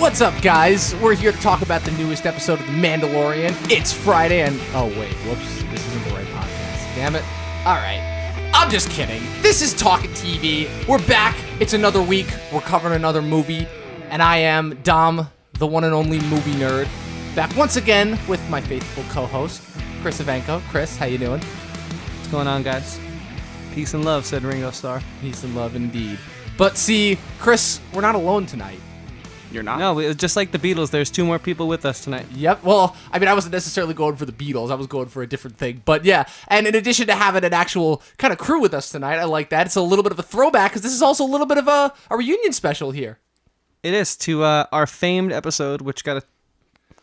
What's up, guys? We're here to talk about the newest episode of The Mandalorian. It's Friday, and oh wait, whoops, this isn't the right podcast. Damn it. All right, I'm just kidding. This is Talkin TV. We're back. It's another week. We're covering another movie, and I am Dom, the one and only movie nerd, back once again with my faithful co-host, Chris Evanko. Chris, how you doing? What's going on, guys? Peace and love, said Ringo Starr. Peace and love, indeed. But see, Chris, we're not alone tonight. You're not? No, just like the Beatles, there's two more people with us tonight. Yep. Well, I mean, I wasn't necessarily going for the Beatles. I was going for a different thing. But yeah, and in addition to having an actual kind of crew with us tonight, I like that. It's a little bit of a throwback because this is also a little bit of a reunion special here. It is to our famed episode, which got a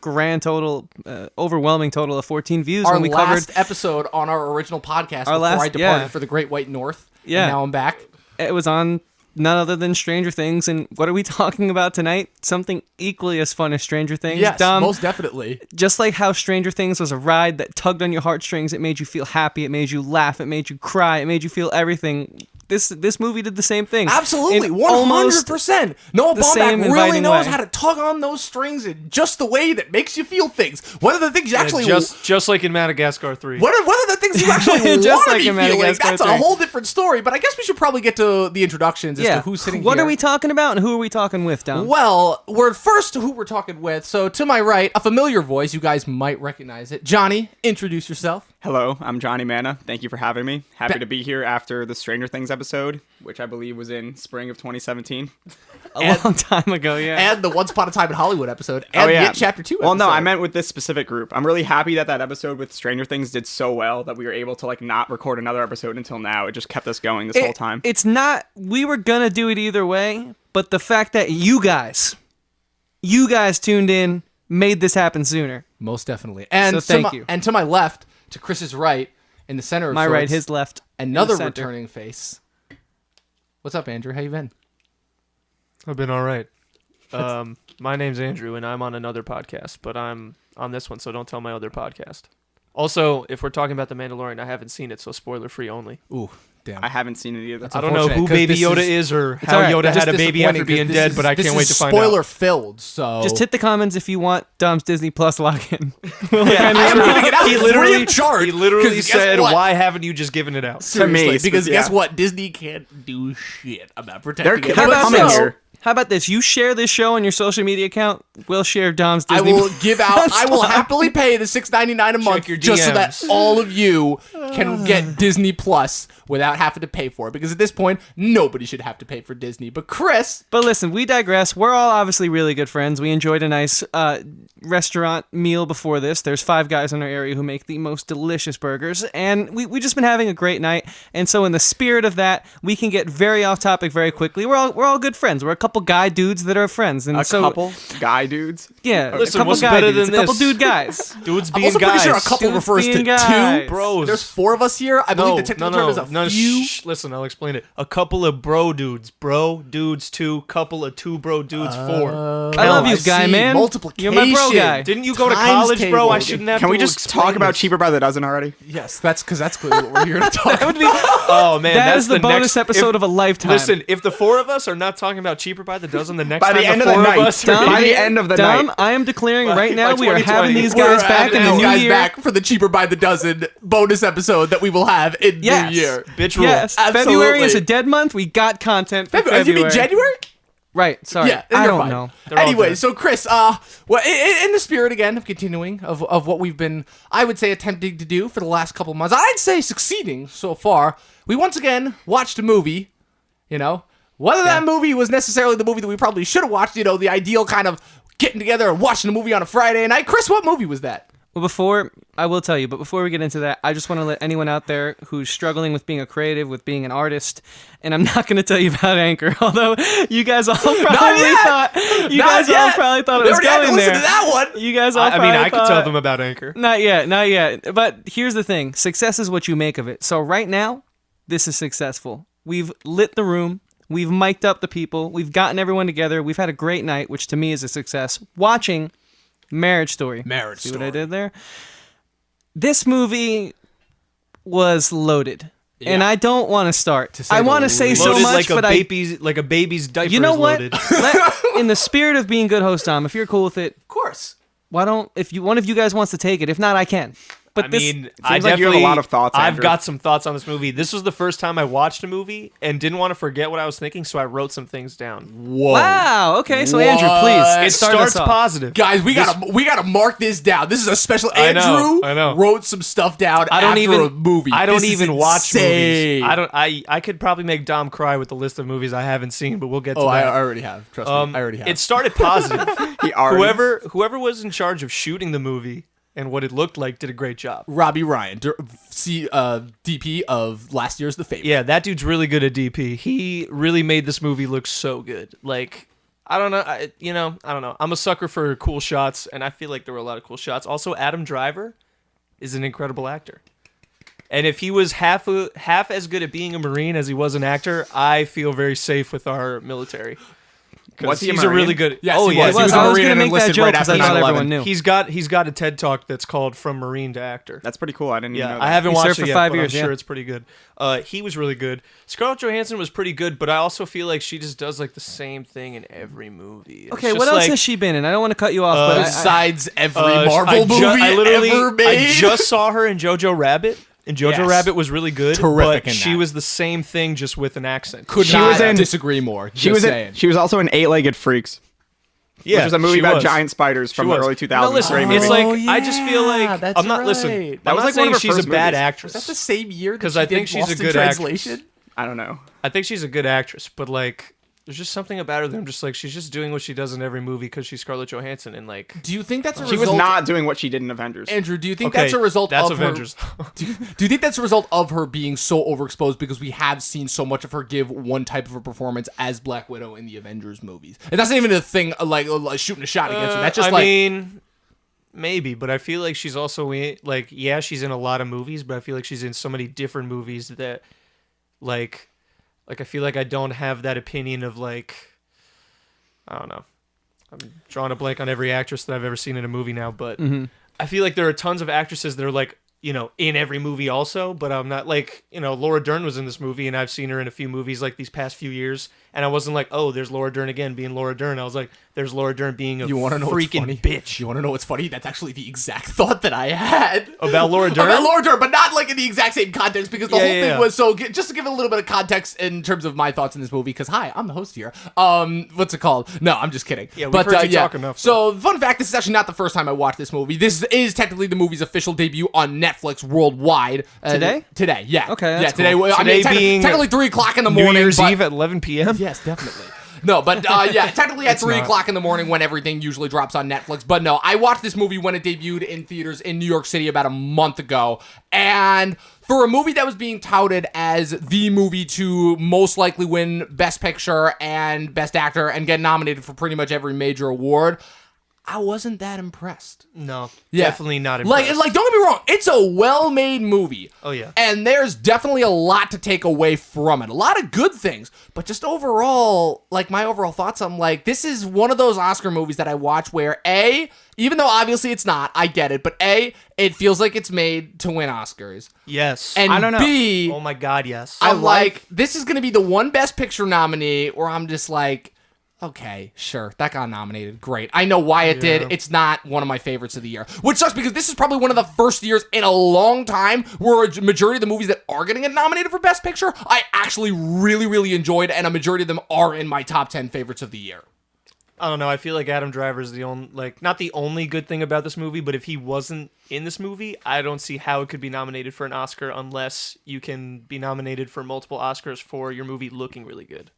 grand total, overwhelming total of 14 views. Our when we last covered episode on our original podcast before I departed for the Great White North. Yeah. And now I'm back. It was on none other than Stranger Things. And what are we talking about tonight? Something equally as fun as Stranger Things. Yes, Dom, most definitely. just like how Stranger Things was a ride that tugged on your heartstrings, it made you feel happy, it made you laugh, it made you cry, it made you feel everything. This movie did the same thing. Absolutely, in 100%. Noah the Baumbach same really inviting knows way. how to tug on those strings in just the way that makes you feel things. What are the things you actually... just like in Madagascar 3. What are the things you actually Just want like to in be feeling? Madagascar That's a 3. whole different story, but I guess we should probably get to the introductions as to who's sitting What here. are we talking about, and who are we talking with, Dom? Well, we're first to who we're talking with. So to my right, a familiar voice. You guys might recognize it. Johnny, introduce yourself. Hello, I'm Johnny Manna. Thank you for having me. Happy to be here after the Stranger Things episode, which I believe was in spring of 2017. A long time ago, yeah. And the Once Upon a Time in Hollywood episode. And the It Chapter 2 episode. Well, no, I meant with this specific group. I'm really happy that episode with Stranger Things did so well that we were able to not record another episode until now. It just kept us going this whole time. It's not, we were gonna do it either way, but the fact that you guys tuned in made this happen sooner. Most definitely. And So thank you. And to my left, to Chris's right, in the center of My sorts, right, his left. another in the center. returning face. What's up, Andrew? How you been? I've been all right. My name's Andrew, and I'm on another podcast, but I'm on this one, so don't tell my other podcast. Also, if we're talking about The Mandalorian, I haven't seen it, so spoiler-free only. Ooh, damn. I haven't seen it either. I don't know who unfortunate, 'cause Baby this Yoda is- is or It's how all right. Yoda That's had a baby after disappointing, being 'cause dead, this but I is- can't wait to find spoiler out. filled, so... Just hit the comments if you want Dom's Disney Plus login. I am giving it out He free literally, of charge. he literally 'cause guess said, what? why haven't you just given it out? Seriously, me, because yeah. guess what? Disney can't do shit about protecting They're it. How They're about coming this? here. How about this? You share this show on your social media account. We'll share Dom's I Disney will Plus. I will happily pay the $6.99 a month your just so that DMs. all of you can get Disney Plus without having to pay for it. Because at this point, nobody should have to pay for Disney. But Chris, But listen, we digress. We're all obviously really good friends. We enjoyed a nice restaurant meal before this. There's 5 guys in our area who make the most delicious burgers, and we just been having a great night. And so, in the spirit of that, we can get very off topic very quickly. We're all good friends. We're a couple guy dudes that are friends, and A so couple guy dudes. yeah, Listen, a couple what's guy better dudes, than a couple this? dude guys. Dudes I'm being also pretty guys. sure a couple Dudes refers to being guys. two. Bros. There's 4 of us here. I believe the technical term is a few. Listen, I'll explain it. A couple of bro dudes. Bro dudes 2, couple of 2 bro dudes 4. I love you, I guy, see. man. Multiplication. You're my bro guy. Didn't you go to Times college, bro? I table. shouldn't have Can to we just explain talk about this. Cheaper by the Dozen already? Yes, that's because that's clearly what we're here to talk about. Oh, man. That that's is the bonus next, episode of a lifetime. Listen, if the 4 of us are not talking about Cheaper by the Dozen, the next By time the end of the the 4 of night. us Dom, are By the end of the Dom, night. I am declaring By- right now by we are 2020. having these We're guys back in having the these new guys year. back for the Cheaper by the Dozen bonus episode that we will have in Yes. New Year. Bitch rule. Yes, Absolutely. February is a dead month. We got content for February. You February. mean January? Right, sorry. Yeah, I you're don't fine. know. They're all Anyway, dead. so Chris, well, in the spirit again of continuing of what we've been, I would say, attempting to do for the last couple of months, I'd say succeeding so far. We once again watched a movie. You know, whether that movie was necessarily the movie that we probably should have watched. You know, the ideal kind of getting together and watching a movie on a Friday night. Chris, what movie was that? Well, I will tell you, but before we get into that, I just want to let anyone out there who's struggling with being a creative, with being an artist, and I'm not going to tell you about Anchor, although you guys all probably thought it was going there. To that one. You guys all I mean, I could thought, tell them about Anchor. Not yet. But here's the thing. Success is what you make of it. So right now, this is successful. We've lit the room. We've mic'd up the people. We've gotten everyone together. We've had a great night, which to me is a success. Watching Marriage Story. See what I did there? This movie was loaded. and I don't want to start. say I the want to say least. so Loaded much, but like a baby's diaper. you know is what? Loaded. In the spirit of being good host, Dom, if you're cool with it, Of course. why don't if one of you guys wants to take it? If not, I can. But I this, mean, like you have a definitely- lot of thoughts, I've Andrew. got some thoughts on this movie. This was the first time I watched a movie and didn't want to forget what I was thinking, so I wrote some things down. Whoa. wow. Okay, so Andrew, please It start us starts off. positive. Guys, we gotta mark this down. This is a special. I know, Andrew I know. wrote some stuff down I don't after even a movie. I don't This is even watch insane. movies. I could probably make Dom cry with the list of movies I haven't seen, but we'll get to Oh, I that. already have. Trust me, I already have. It started positive. He already- Whoever was in charge of shooting the movie and what it looked like did a great job. Robbie Ryan, DP of last year's The Favorite. Yeah, that dude's really good at DP. He really made this movie look so good. Like, I don't know. I don't know. I'm a sucker for cool shots, and I feel like there were a lot of cool shots. Also, Adam Driver is an incredible actor. And if he was half as good at being a Marine as he was an actor, I feel very safe with our military. Was he a he's a really Marine? good. Yes, oh he yeah, was. He was. a I was Marine going to and make that enlisted joke right because after I thought 9/11. everyone knew. He's got a TED Talk that's called From Marine to Actor. That's pretty cool. I didn't even know Yeah, that. I haven't He watched served it for yet, 5 but years, I'm sure yeah. it's pretty good. He was really good. Scarlett Johansson was pretty good, but I also feel like she just does like the same thing in every movie. It's Okay, just what else like, has she been in? I don't want to cut you off, but Besides every I Marvel movie ever made. I just saw her in Jojo Rabbit, and Jojo Yes. Rabbit was really good. Terrific but in she that. was the same thing, just with an accent. Could She not was in- disagree more. She was also in Eight-Legged Freaks, yeah, which is a movie she about was. giant spiders from She the was. early 2000s. No, listen, Great it's movie. like I just feel like that's I'm not right. listen. That I'm was not like one saying of her she's a first bad movies. actress. Was that the same year? Because that I she think did she's a Lost in good Translation? I don't know. I think she's a good actress, but like, there's just something about her that I'm just like, she's just doing what she does in every movie because she's Scarlett Johansson, and like, Do you think that's a She result? was not doing what she did in Avengers. Andrew, do you think okay, that's a result that's of Avengers. her? Do you think that's a result of her being so overexposed because we have seen so much of her give one type of a performance as Black Widow in the Avengers movies, and that's not even a thing like shooting a shot against her. That's just I like mean, maybe, but I feel like she's also like, yeah, she's in a lot of movies, but I feel like she's in so many different movies that, like I feel like I don't have that opinion of like, I don't know. I'm drawing a blank on every actress that I've ever seen in a movie now, but I feel like there are tons of actresses that are like, you know, in every movie also, but I'm not like, you know, Laura Dern was in this movie and I've seen her in a few movies like these past few years, and I wasn't like, oh, there's Laura Dern again being Laura Dern. I was like, there's Laura Dern being a you want to know what's freaking funny? bitch. You want to know what's funny? That's actually the exact thought that I had About Laura Dern? About Laura Dern, but not like in the exact same context because the Yeah, whole yeah, thing yeah. was so. Just to give a little bit of context in terms of my thoughts in this movie, because hi, I'm the host here. What's it called? No, I'm just kidding. Yeah, we've heard you talk enough, So, fun fact: this is actually not the first time I watched this movie. This is technically the movie's official debut on Netflix worldwide. Today? Today, yeah. Okay, yeah. that's Today, cool. I mean, Today being technically 3 o'clock in the New morning. Year's but- Eve at 11 p.m. Yes, definitely. No, but yeah, technically at 3 not. o'clock in the morning when everything usually drops on Netflix. But no, I watched this movie when it debuted in theaters in New York City about a month ago. And for a movie that was being touted as the movie to most likely win Best Picture and Best Actor and get nominated for pretty much every major award, I wasn't that impressed. No, Yeah. definitely not impressed. Like, don't get me wrong, it's a well-made movie. Oh, yeah. And there's definitely a lot to take away from it. A lot of good things. But just overall, like, my overall thoughts, I'm like, this is one of those Oscar movies that I watch where, A, even though obviously it's not, I get it, but A, it feels like it's made to win Oscars. Yes. And I don't know. B, oh my God, yes. I'm like, this is going to be the one Best Picture nominee where I'm just like, okay, sure, that got nominated. Great. I know why it did. It's not one of my favorites of the year. Which sucks because this is probably one of the first years in a long time where a majority of the movies that are going to get nominated for Best Picture, I actually really, really enjoyed, and a majority of them are in my top 10 favorites of the year. I don't know. I feel like Adam Driver is the only, like, not the only good thing about this movie, but if he wasn't in this movie, I don't see how it could be nominated for an Oscar unless you can be nominated for multiple Oscars for your movie looking really good.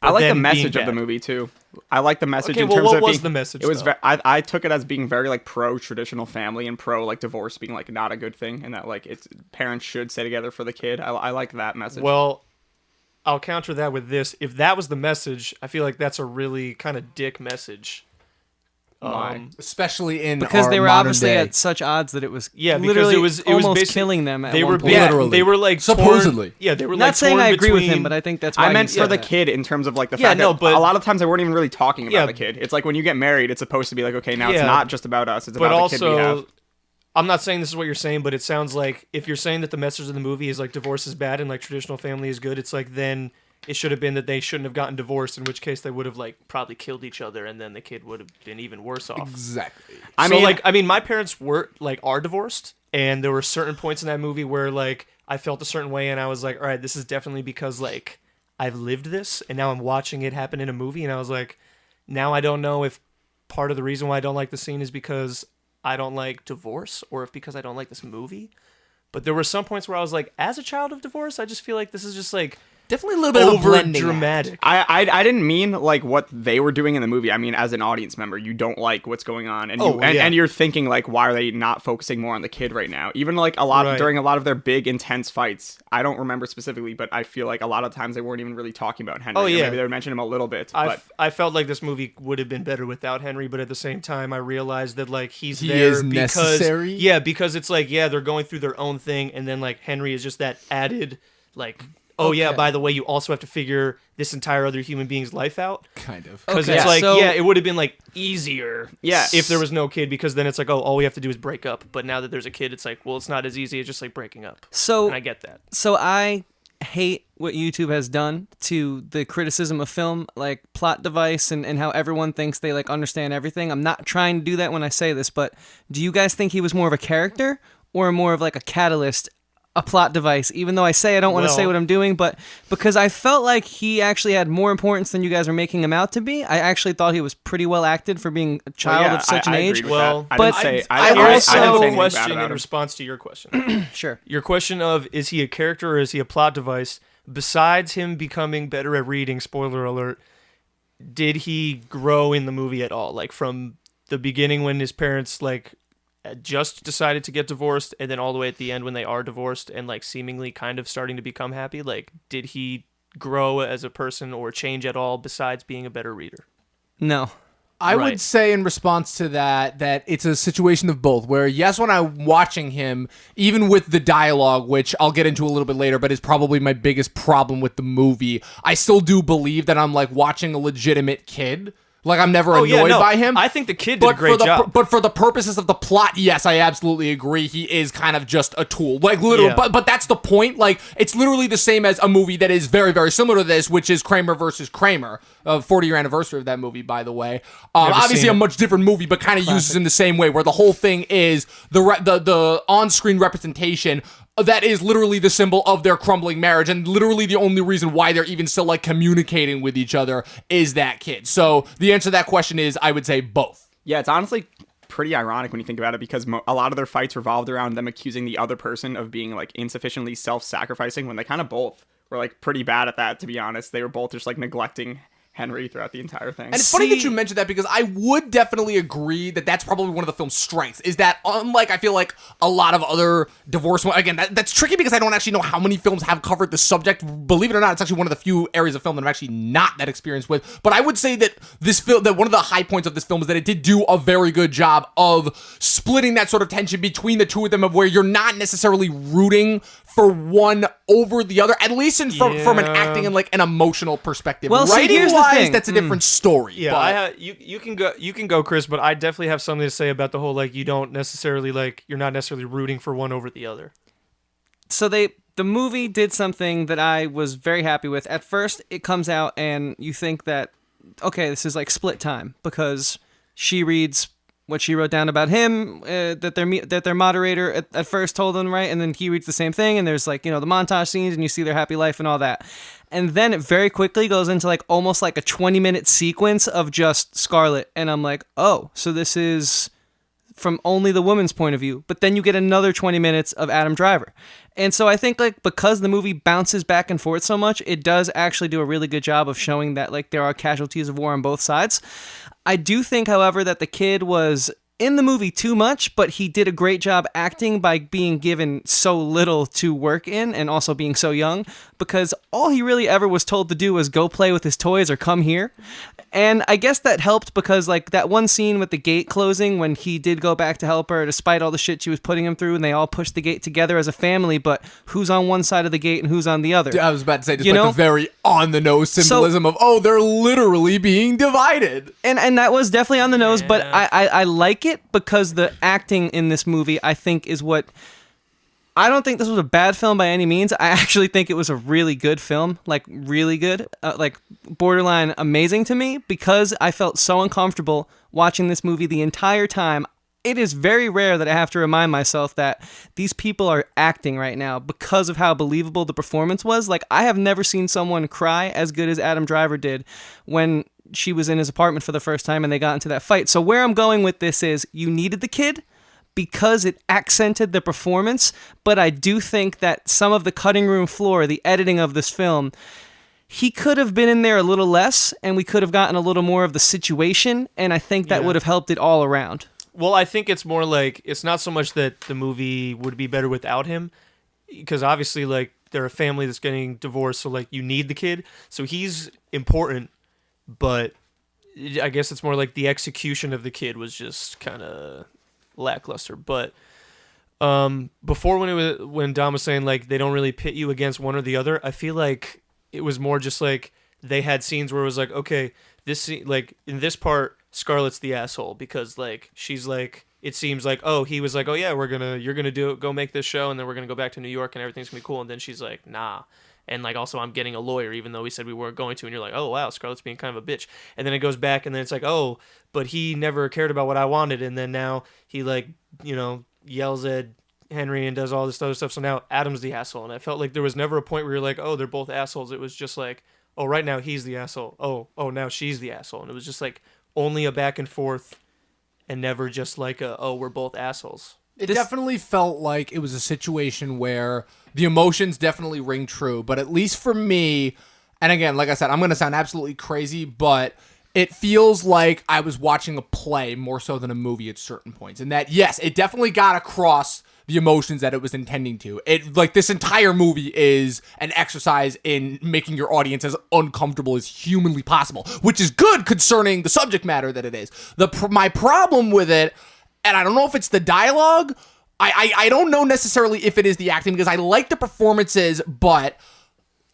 I like the then message being of the bad. movie too. I like the message Okay, in well, terms what of was being, the message, It was though? I took it as being very like pro traditional family and pro like divorce being like not a good thing, and that like it's parents should stay together for the kid. I like that message. Well, I'll counter that with this. If that was the message, I feel like that's a really kind of dick message. Especially in because our they were modern obviously day. at such odds that it was Yeah, because literally it was almost basically killing them at They one were point. Literally. They were like Supposedly. Torn, yeah, they were Not like saying torn I agree with between- him, but I think that's why I meant he for said the that. kid in terms of like the Yeah, fact no, that but- a lot of times they weren't even really talking about Yeah. the kid. It's like when you get married, it's supposed to be like, okay, now it's Yeah. not just about us. It's But about the kid we have. also, I'm not saying this is what you're saying, but it sounds like if you're saying that the message of the movie is like divorce is bad and like traditional family is good, it's like then it should have been that they shouldn't have gotten divorced, in which case they would have like probably killed each other, and then the kid would have been even worse off. Exactly. I mean, my parents are divorced, and there were certain points in that movie where like I felt a certain way, and I was like, all right, this is definitely because like I've lived this, and now I'm watching it happen in a movie, and I was like, now I don't know if part of the reason why I don't like the scene is because I don't like divorce, or if because I don't like this movie. But there were some points where I was like, as a child of divorce, I just feel like this is just like definitely a little bit of a blending dramatic. I didn't mean like what they were doing in the movie. I mean, as an audience member, you don't like what's going on, and and you're thinking like, why are they not focusing more on the kid right now? Even like during a lot of their big intense fights, I don't remember specifically, but I feel like a lot of times they weren't even really talking about Henry. Oh yeah, maybe they would mention him a little bit. I felt like this movie would have been better without Henry, but at the same time, I realized that like he is because necessary. Yeah, because it's like they're going through their own thing, and then like Henry is just that added like. Oh, okay. Yeah, by the way, you also have to figure this entire other human being's life out. Kind of. Because it's like, it would have been, like, easier if there was no kid, because then it's like, oh, all we have to do is break up. But now that there's a kid, it's like, well, it's not as easy as just, like, breaking up. And I get that. So I hate what YouTube has done to the criticism of film, like plot device and how everyone thinks they, like, understand everything. I'm not trying to do that when I say this, but do you guys think he was more of a character or more of, like, a catalyst, a plot device, even though I say I don't want to say what I'm doing, but because I felt like he actually had more importance than you guys are making him out to be. I actually thought he was pretty well acted for being a child of such an age. Well, but I also have a question in response to your question. Sure. Your question of, is he a character or is he a plot device? Besides him becoming better at reading, spoiler alert, did he grow in the movie at all? Like from the beginning when his parents like just decided to get divorced, and then all the way at the end when they are divorced and like seemingly kind of starting to become happy, like did he grow as a person or change at all besides being a better reader? No. I would say in response to that it's a situation of both, where yes, when I'm watching him, even with the dialogue, which I'll get into a little bit later, but is probably my biggest problem with the movie, I still do believe that I'm like watching a legitimate kid. Like, I'm never annoyed by him. I think the kid did a great job. But for the purposes of the plot, yes, I absolutely agree. He is kind of just a tool. Like, literally, but that's the point. Like, it's literally the same as a movie that is very, very similar to this, which is Kramer versus Kramer. 40-year anniversary of that movie, by the way. Obviously a much different movie, but kind of uses in the same way, where the whole thing is the on-screen representation that is literally the symbol of their crumbling marriage, and literally the only reason why they're even still like communicating with each other is that kid. So the answer to that question is, I would say both. Yeah, it's honestly pretty ironic when you think about it, because a lot of their fights revolved around them accusing the other person of being like insufficiently self-sacrificing, when they kind of both were like pretty bad at that, to be honest. They were both just like neglecting Henry throughout the entire thing. And it's funny that you mentioned that, because I would definitely agree that that's probably one of the film's strengths, is that unlike, I feel like, a lot of other divorce... Again, that's tricky because I don't actually know how many films have covered the subject. Believe it or not, it's actually one of the few areas of film that I'm actually not that experienced with. But I would say that this film, that one of the high points of this film is that it did do a very good job of splitting that sort of tension between the two of them, of where you're not necessarily rooting for one over the other, at least from an acting and like an emotional perspective. Well, writing-wise, that's a different story. Yeah, you can go, Chris, but I definitely have something to say about the whole like you're not necessarily rooting for one over the other. So the movie did something that I was very happy with. At first, it comes out and you think that, okay, this is like split time, because she reads what she wrote down about him, that their moderator at first told them, right? And then he reads the same thing, and there's like, the montage scenes, and you see their happy life and all that. And then it very quickly goes into like almost like a 20-minute sequence of just Scarlett. And I'm like, oh, so this is from only the woman's point of view. But then you get another 20 minutes of Adam Driver. And so I think like because the movie bounces back and forth so much, it does actually do a really good job of showing that like there are casualties of war on both sides. I do think, however, that the kid was in the movie too much, but he did a great job acting by being given so little to work in and also being so young, because all he really ever was told to do was go play with his toys or come here. And I guess that helped, because like that one scene with the gate closing when he did go back to help her despite all the shit she was putting him through, and they all pushed the gate together as a family, but who's on one side of the gate and who's on the other? I was about to say, just the very on-the-nose symbolism of, they're literally being divided. And that was definitely on the nose, but I like it because the acting in this movie, I think, is what... I don't think this was a bad film by any means. I actually think it was a really good film, like really good, like borderline amazing to me, because I felt so uncomfortable watching this movie the entire time. It is very rare that I have to remind myself that these people are acting right now because of how believable the performance was. Like, I have never seen someone cry as good as Adam Driver did when she was in his apartment for the first time and they got into that fight. So where I'm going with this is, you needed the kid because it accented the performance, but I do think that some of the cutting room floor, the editing of this film, he could have been in there a little less, and we could have gotten a little more of the situation, and I think that would have helped it all around. Well, I think it's more like, it's not so much that the movie would be better without him, because obviously, like, they're a family that's getting divorced, so, like, you need the kid, so he's important, but I guess it's more like the execution of the kid was just kind of lackluster. But before, when Dom was saying like they don't really pit you against one or the other, I feel like it was more just like they had scenes where it was like, okay, this scene, like in this part, Scarlett's the asshole because like she's like, it seems like, oh, he was like, oh yeah, you're gonna go make this show and then we're gonna go back to New York and everything's gonna be cool, and then she's like, nah. And like, also, I'm getting a lawyer, even though we said we weren't going to. And you're like, oh, wow, Scarlett's being kind of a bitch. And then it goes back, and then it's like, oh, but he never cared about what I wanted. And then now he, like, you know, yells at Henry and does all this other stuff. So now Adam's the asshole. And I felt like there was never a point where you're like, oh, they're both assholes. It was just like, oh, right now he's the asshole. Oh, now she's the asshole. And it was just like only a back and forth and never just like we're both assholes. It definitely felt like it was a situation where the emotions definitely ring true, but at least for me, and again, like I said, I'm going to sound absolutely crazy, but it feels like I was watching a play more so than a movie at certain points. And that, yes, it definitely got across the emotions that it was intending to. It, like, this entire movie is an exercise in making your audience as uncomfortable as humanly possible, which is good concerning the subject matter that it is. My problem with it, and I don't know if it's the dialogue, I don't know necessarily if it is the acting, because I like the performances, but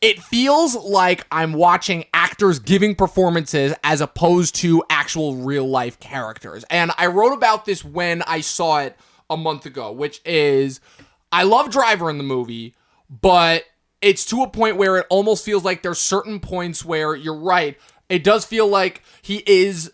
it feels like I'm watching actors giving performances as opposed to actual real-life characters. And I wrote about this when I saw it a month ago, which is, I love Driver in the movie, but it's to a point where it almost feels like there's certain points where, you're right, it does feel like he is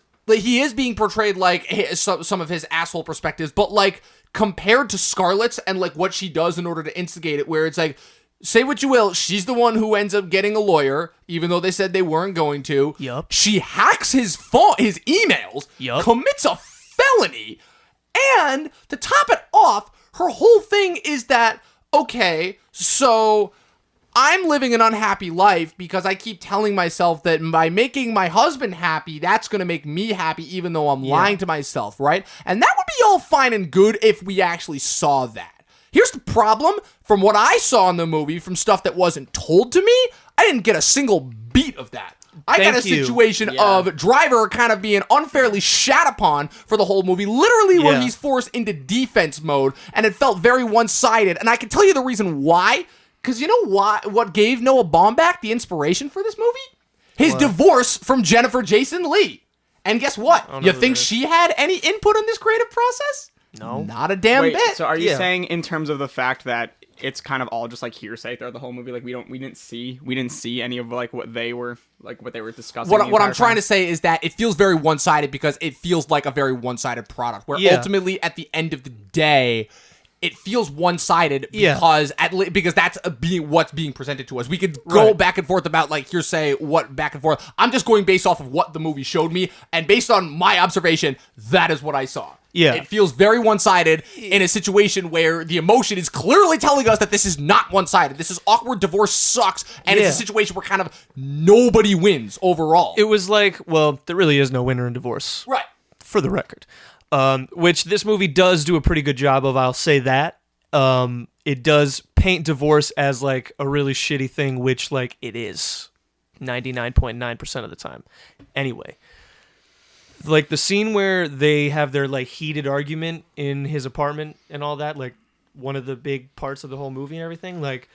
being portrayed like some of his asshole perspectives, but like compared to Scarlett's and like what she does in order to instigate it, where it's like, say what you will, she's the one who ends up getting a lawyer, even though they said they weren't going to. Yup. She hacks his phone, his emails, commits a felony, and to top it off, her whole thing is that, okay, so I'm living an unhappy life because I keep telling myself that by making my husband happy, that's going to make me happy, even though I'm lying to myself, right? And that would be all fine and good if we actually saw that. Here's the problem. From what I saw in the movie, from stuff that wasn't told to me, I didn't get a single beat of that. I got a situation of Driver kind of being unfairly shat upon for the whole movie, literally where he's forced into defense mode, and it felt very one-sided. And I can tell you the reason why. Because you know what gave Noah Baumbach the inspiration for this movie? His divorce from Jennifer Jason Leigh. And guess what? You think she had any input in this creative process? No. Not a damn bit. So are you saying in terms of the fact that it's kind of all just like hearsay throughout the whole movie? Like we didn't see any of like what they were discussing. What I'm trying to say is that it feels very one-sided because it feels like a very one-sided product. Where ultimately at the end of the day, it feels one-sided because because that's what's being presented to us. We could go back and forth about like hearsay, what back and forth. I'm just going based off of what the movie showed me, and based on my observation, that is what I saw. Yeah. It feels very one-sided in a situation where the emotion is clearly telling us that this is not one-sided. This is awkward, divorce sucks, and it's a situation where kind of nobody wins overall. It was like, well, there really is no winner in divorce. Right. For the record. Which this movie does do a pretty good job of, I'll say that. It does paint divorce as like a really shitty thing, which like it is 99.9% of the time. Anyway, like the scene where they have their like heated argument in his apartment and all that, like one of the big parts of the whole movie and everything, like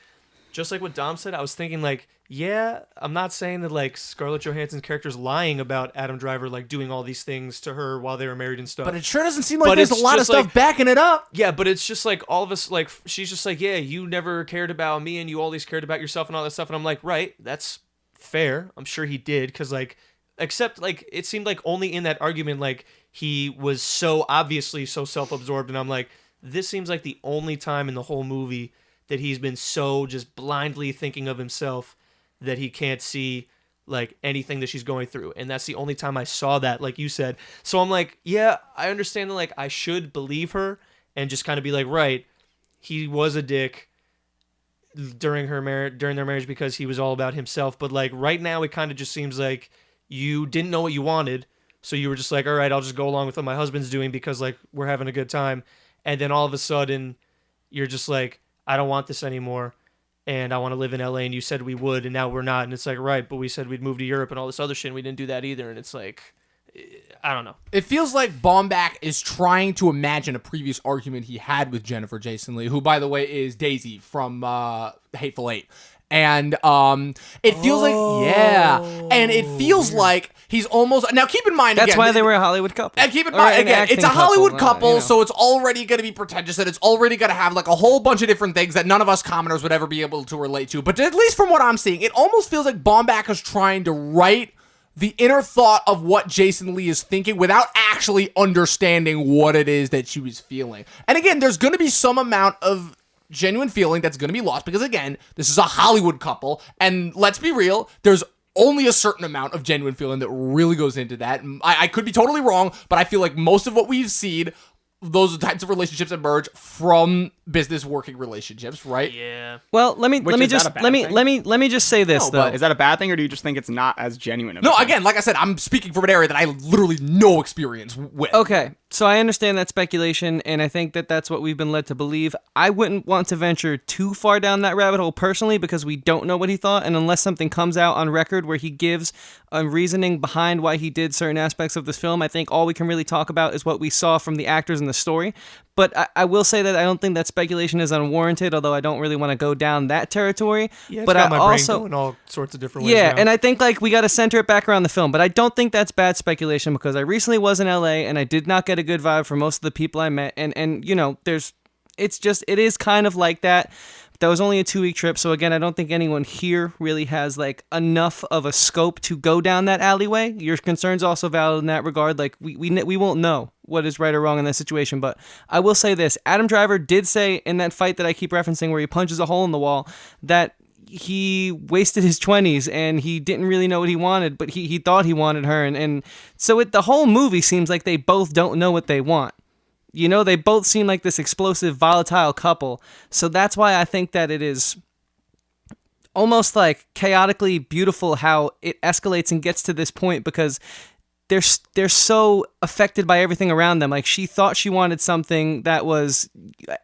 just like what Dom said, I was thinking like, yeah, I'm not saying that like Scarlett Johansson's character's lying about Adam Driver like doing all these things to her while they were married and stuff. But it sure doesn't seem like there's a lot of stuff backing it up. Yeah, but it's just like all of us, like, she's just like, yeah, you never cared about me and you always cared about yourself and all that stuff. And I'm like, right, that's fair. I'm sure he did, because like, except like it seemed like only in that argument like he was so obviously so self-absorbed, and I'm like, this seems like the only time in the whole movie that he's been so just blindly thinking of himself that he can't see like anything that she's going through. And that's the only time I saw that, like you said. So I'm like, yeah, I understand that like I should believe her and just kind of be like, right, he was a dick during their marriage because he was all about himself. But like right now it kind of just seems like you didn't know what you wanted, so you were just like, all right, I'll just go along with what my husband's doing because like we're having a good time. And then all of a sudden you're just like, I don't want this anymore, and I want to live in LA, and you said we would, and now we're not. And it's like, right, but we said we'd move to Europe and all this other shit, and we didn't do that either. And it's like, I don't know. It feels like Baumbach is trying to imagine a previous argument he had with Jennifer Jason Leigh, who, by the way, is Daisy from Hateful Eight. And it feels and it feels like he's almost, now keep in mind, that's why they were a Hollywood couple. And keep in mind, again, it's a Hollywood couple, so it's already going to be pretentious, and it's already going to have like a whole bunch of different things that none of us commoners would ever be able to relate to. But at least from what I'm seeing, it almost feels like Baumbach is trying to write the inner thought of what Jason Leigh is thinking without actually understanding what it is that she was feeling. And again, there's going to be some amount of genuine feeling that's going to be lost because, again, this is a Hollywood couple, and let's be real, there's only a certain amount of genuine feeling that really goes into that. I could be totally wrong, but I feel like most of what we've seen, those types of relationships emerge from business working relationships, right? Yeah. Well, let me just say this though. Is that a bad thing, or do you just think it's not as genuine? No, again, like I said, I'm speaking from an area that I literally no experience with. Okay, so I understand that speculation, and I think that that's what we've been led to believe. I wouldn't want to venture too far down that rabbit hole personally, because we don't know what he thought, and unless something comes out on record where he gives a reasoning behind why he did certain aspects of this film, I think all we can really talk about is what we saw from the actors in the story. But I will say that I don't think that speculation is unwarranted, although I don't really want to go down that territory. Yeah, it's but got I my also brain going all sorts of different ways. Yeah, now. and I think like we got to center it back around the film. But I don't think that's bad speculation, because I recently was in LA and I did not get a good vibe from most of the people I met. And you know, it is kind of like that. That was only a 2-week trip, so again, I don't think anyone here really has like enough of a scope to go down that alleyway. Your concern's also valid in that regard. Like we won't know what is right or wrong in that situation, but I will say this: Adam Driver did say in that fight that I keep referencing, where he punches a hole in the wall, that he wasted his 20s and he didn't really know what he wanted, but he thought he wanted her, and so the whole movie seems like they both don't know what they want. You know, they both seem like this explosive, volatile couple. So that's why I think that it is almost like chaotically beautiful how it escalates and gets to this point, because they're so affected by everything around them. Like, she thought she wanted something that was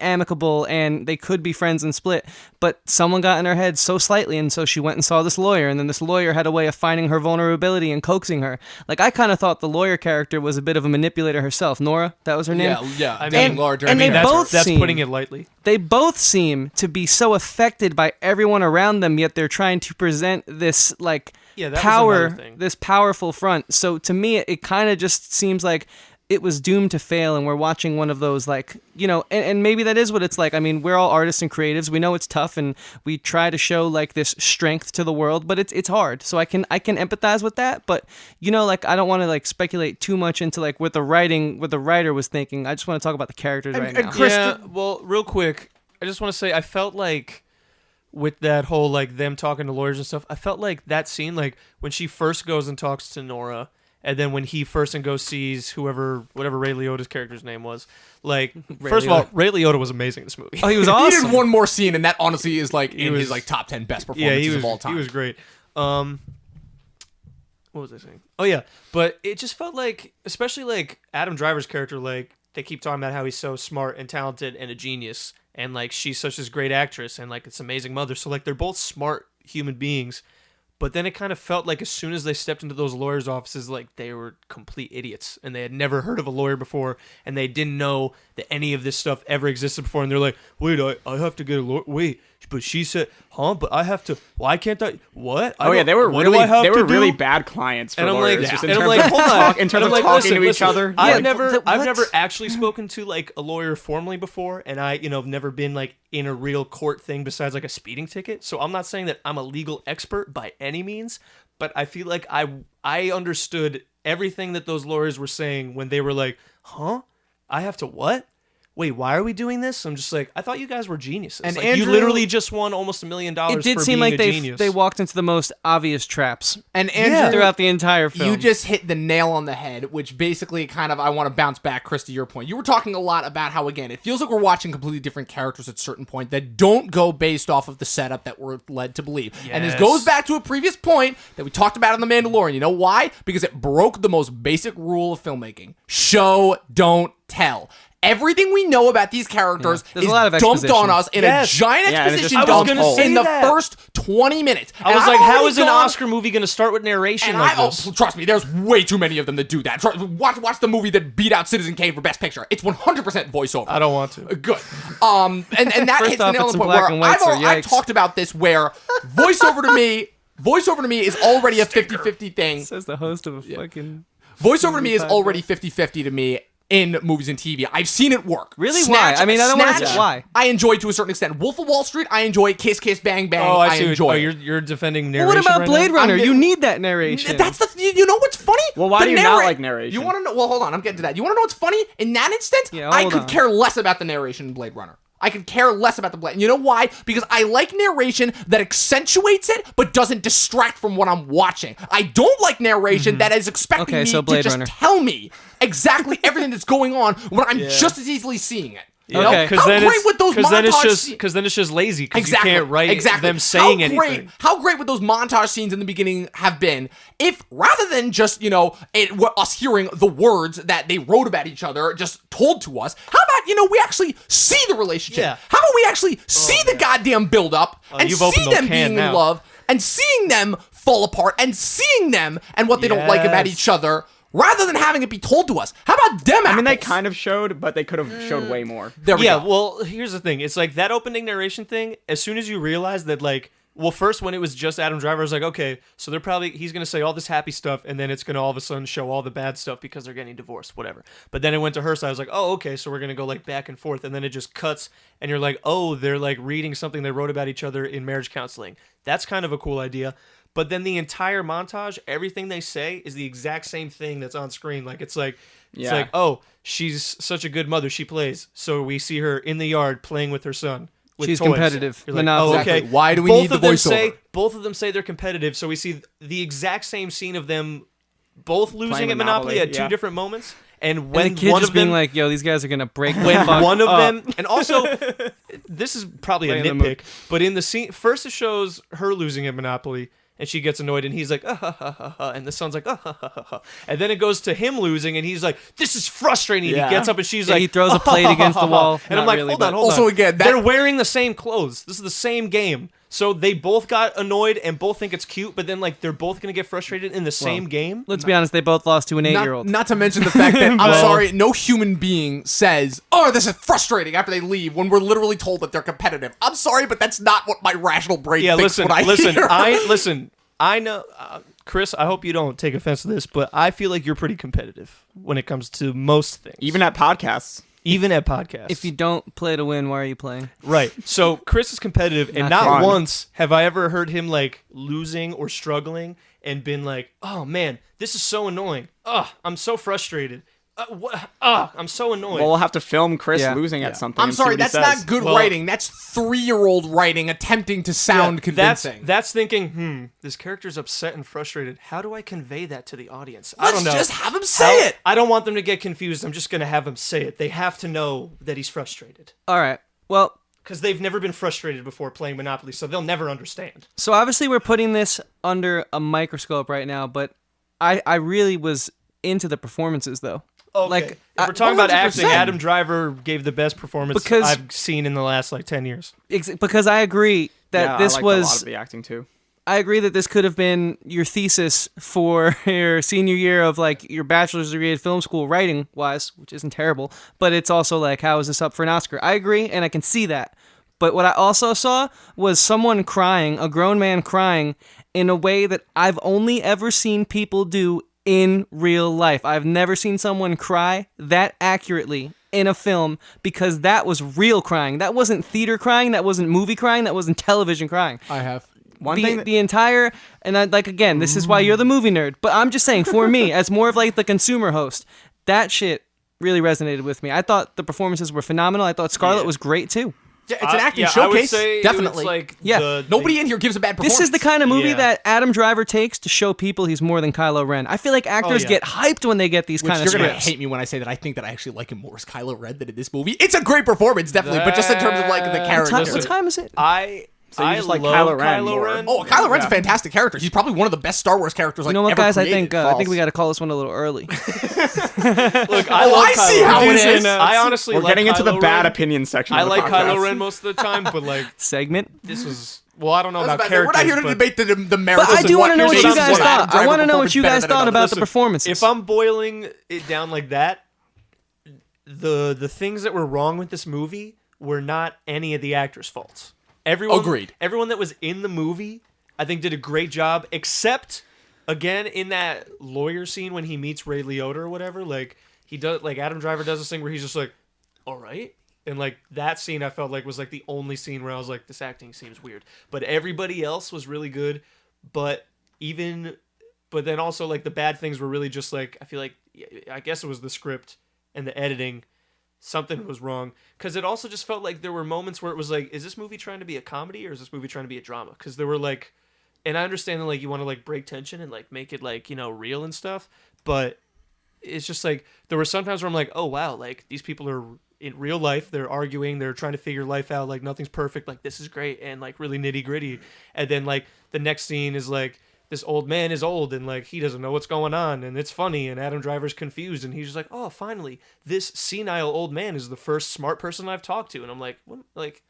amicable and they could be friends and split, but someone got in her head so slightly, and so she went and saw this lawyer, and then this lawyer had a way of finding her vulnerability and coaxing her. Like, I kind of thought the lawyer character was a bit of a manipulator herself. Nora, that was her name? Yeah. I mean, Laura Dern. and they both that's seem, putting it lightly. They both seem to be so affected by everyone around them, yet they're trying to present this like power, this powerful front. So to me, it kind of just seems like it was doomed to fail, and we're watching one of those, like, you know, and maybe that is what it's like. I mean, we're all artists and creatives. We know it's tough, and we try to show like this strength to the world, but it's hard. So I can empathize with that, but you know, like, I don't want to like speculate too much into like what the writer was thinking. I just want to talk about the characters right now. Yeah, well, real quick, I just want to say I felt like with that whole like them talking to lawyers and stuff, I felt like that scene, like when she first goes and talks to Nora, and then when he first and goes sees whatever Ray Liotta's character's name was, like, first of all, Ray Liotta was amazing in this movie. Oh, he was awesome. He did one more scene, and that honestly is like his like top 10 best performances of all time. He was great. What was I saying? Oh yeah, but it just felt like, especially like Adam Driver's character, like they keep talking about how he's so smart and talented and a genius, and like she's such this great actress and like it's amazing mother. So like they're both smart human beings. But then it kind of felt like as soon as they stepped into those lawyers' offices, like they were complete idiots and they had never heard of a lawyer before and they didn't know that any of this stuff ever existed before. And they're like, wait, I have to get a lawyer. Wait, but she said, huh? But I have to. Why can't I? What? They were really bad clients for lawyers. Just in terms of talking to each other. I've never actually spoken to like a lawyer formally before, and I have never been like in a real court thing besides like a speeding ticket. So I'm not saying that I'm a legal expert by any means, but I feel like I understood everything that those lawyers were saying when they were like, huh? I have to what? Wait, why are we doing this? I'm just like, I thought you guys were geniuses. And like, Andrew, you literally just won almost $1 million for being a genius. It did seem like they walked into the most obvious traps. And Andrew, throughout the entire film. You just hit the nail on the head, which basically kind of, I want to bounce back, Chris, to your point. You were talking a lot about how, again, it feels like we're watching completely different characters at a certain point that don't go based off of the setup that we're led to believe. Yes. And this goes back to a previous point that we talked about in The Mandalorian. You know why? Because it broke the most basic rule of filmmaking. Show, don't tell. Everything we know about these characters is dumped on us in a giant exposition dump in the first 20 minutes. I was like, how is an Oscar movie going to start with narration like this? Trust me, there's way too many of them that do that. Watch the movie that beat out Citizen Kane for Best Picture. It's 100% voiceover. I don't want to. Good. And that hits the nail on the point where I've talked about this where voiceover to me is already a 50-50 thing. Says the host of a fucking... Voiceover to me is already 50-50 to me. In movies and TV, I've seen it work. Really? Why? I mean, I don't want to. Why? I enjoy to a certain extent. Wolf of Wall Street, I enjoy. Kiss Kiss Bang Bang, I enjoy. You're defending narration. What about Blade Runner? You need that narration. That's you know what's funny? Well, why do you not like narration? You want to know? Well, hold on. I'm getting to that. You want to know what's funny? In that instance, I could care less about the narration in Blade Runner. I could care less about the Blade. And you know why? Because I like narration that accentuates it, but doesn't distract from what I'm watching. I don't like narration that is expecting me to just tell me exactly everything that's going on when I'm just as easily seeing it. You know? Because then it's just lazy because you can't write them saying anything. How great would those montage scenes in the beginning have been if rather than just, us hearing the words that they wrote about each other just told to us, how about, we actually see the relationship? Yeah. How about we actually see the goddamn build-up and see them being in love and seeing them fall apart and seeing them and what they don't like about each other rather than having it be told to us. How about them apples? I mean, they kind of showed, but they could have showed way more. There we go. Well, here's the thing. It's like that opening narration thing, as soon as you realize that, like, well, first when it was just Adam Driver, I was like, okay, so he's going to say all this happy stuff, and then it's going to all of a sudden show all the bad stuff because they're getting divorced, whatever. But then it went to her side. I was like, oh, okay, so we're going to go, like, back and forth, and then it just cuts, and you're like, oh, they're, like, reading something they wrote about each other in marriage counseling. That's kind of a cool idea. But then the entire montage, everything they say is the exact same thing that's on screen. Like it's like, oh, she's such a good mother. She plays. So we see her in the yard playing with her son. She's toys. Competitive. Like, oh, okay. Why do we need the voiceover? Both of them say they're competitive. So we see the exact same scene of them both losing at Monopoly at two different moments. And when the kid one just of them being like, "Yo, these guys are gonna break." When one of them, and also, this is probably a nitpick, but in the scene, first it shows her losing at Monopoly. And she gets annoyed, and he's like, and the son's like, and then it goes to him losing, and he's like, this is frustrating. And he gets up, and she's like, he throws a plate against the wall. And I'm like, hold on. Also, again, they're wearing the same clothes. This is the same game. So they both got annoyed and both think it's cute, but then like they're both gonna get frustrated in the same game. Let's be honest, they both lost to an 8-year-old. Not to mention the fact that I'm sorry, no human being says, "Oh, this is frustrating" after they leave when we're literally told that they're competitive. I'm sorry, but that's not what my rational brain thinks when I hear. I know, Chris, I hope you don't take offense to this, but I feel like you're pretty competitive when it comes to most things. Even at podcasts. If you don't play to win, why are you playing? Right. So Chris is competitive, and not once have I ever heard him like losing or struggling and been like, oh man, this is so annoying. I'm so frustrated. I'm so annoyed. Well, we'll have to film Chris losing at something. I'm sorry, that's not good writing. That's 3-year-old writing attempting to sound convincing. That's thinking, this character's upset and frustrated. How do I convey that to the audience? I don't know. Just have him say it. I don't want them to get confused. I'm just going to have him say it. They have to know that he's frustrated. All right. Well, because they've never been frustrated before playing Monopoly, so they'll never understand. So obviously we're putting this under a microscope right now, but I really was into the performances, though. Okay. Like, if we're talking about acting, Adam Driver gave the best performance I've seen in the last 10 years. Because I agree that this I was a lot of the acting too. I agree that this could have been your thesis for your senior year of your bachelor's degree at film school writing wise, which isn't terrible, but it's also how is this up for an Oscar? I agree, and I can see that. But what I also saw was someone crying, a grown man crying, in a way that I've only ever seen people do in real life. I've never seen someone cry that accurately in a film, because that was real crying. That wasn't theater crying. That wasn't movie crying. That wasn't television crying. I have. The entire, and I, like, again, this is why you're the movie nerd, but I'm just saying, for me, as more of like the consumer host, that shit really resonated with me. I thought the performances were phenomenal. I thought Scarlett was great too. Yeah, it's an acting I showcase. would say Definitely. It's like Nobody in here gives a bad performance. This is the kind of movie Yeah. that Adam Driver takes to show people he's more than Kylo Ren. I feel like actors get hyped when they get these Which kind of you're going to scripts. hate me when I say that I think that I actually like him more as Kylo Ren than in this movie. It's a great performance, definitely, but just in terms of like the character. What time is it? So you just like love Kylo Ren more. Oh, Kylo Ren's a fantastic character. He's probably one of the best Star Wars characters You know what, ever guys? I created. think we got to call this one a little early. Look, I see how it is. I honestly We're like getting into the Kylo bad Ren. opinion section. I of the like podcast. Kylo Ren most of the time, but like Segment. this was I don't know about We're characters. not here to but debate the merits. But I do want to know what here's you one guys Adam thought. Driver I want to know what performance you better guys than thought another. about the Listen, performances. If I'm boiling it down like that, the things that were wrong with this movie were not any of the actors' faults. Agreed. Everyone that was in the movie, I think, did a great job, except again in that lawyer scene when he meets Ray Liotta or whatever. Like he does, like Adam Driver does this thing where he's just like, "All right," and like that scene, I felt like was like the only scene where I was like, "This acting seems weird." But everybody else was really good. But then also like the bad things were really just like, I feel like, I guess it was the script and the editing. Something was wrong, because it also just felt like there were moments where it was like, is this movie trying to be a comedy or is this movie trying to be a drama? Because there were like, and I understand that like you want to like break tension and like make it like, you know, real and stuff, but it's just like there were some times where I'm like, oh wow, like these people are in real life, they're arguing, they're trying to figure life out, like nothing's perfect, like this is great and like really nitty gritty, and then like the next scene is like, this old man is old and like he doesn't know what's going on and it's funny and Adam Driver's confused and he's just like, oh, finally this senile old man is the first smart person I've talked to, and I'm like, what? Like,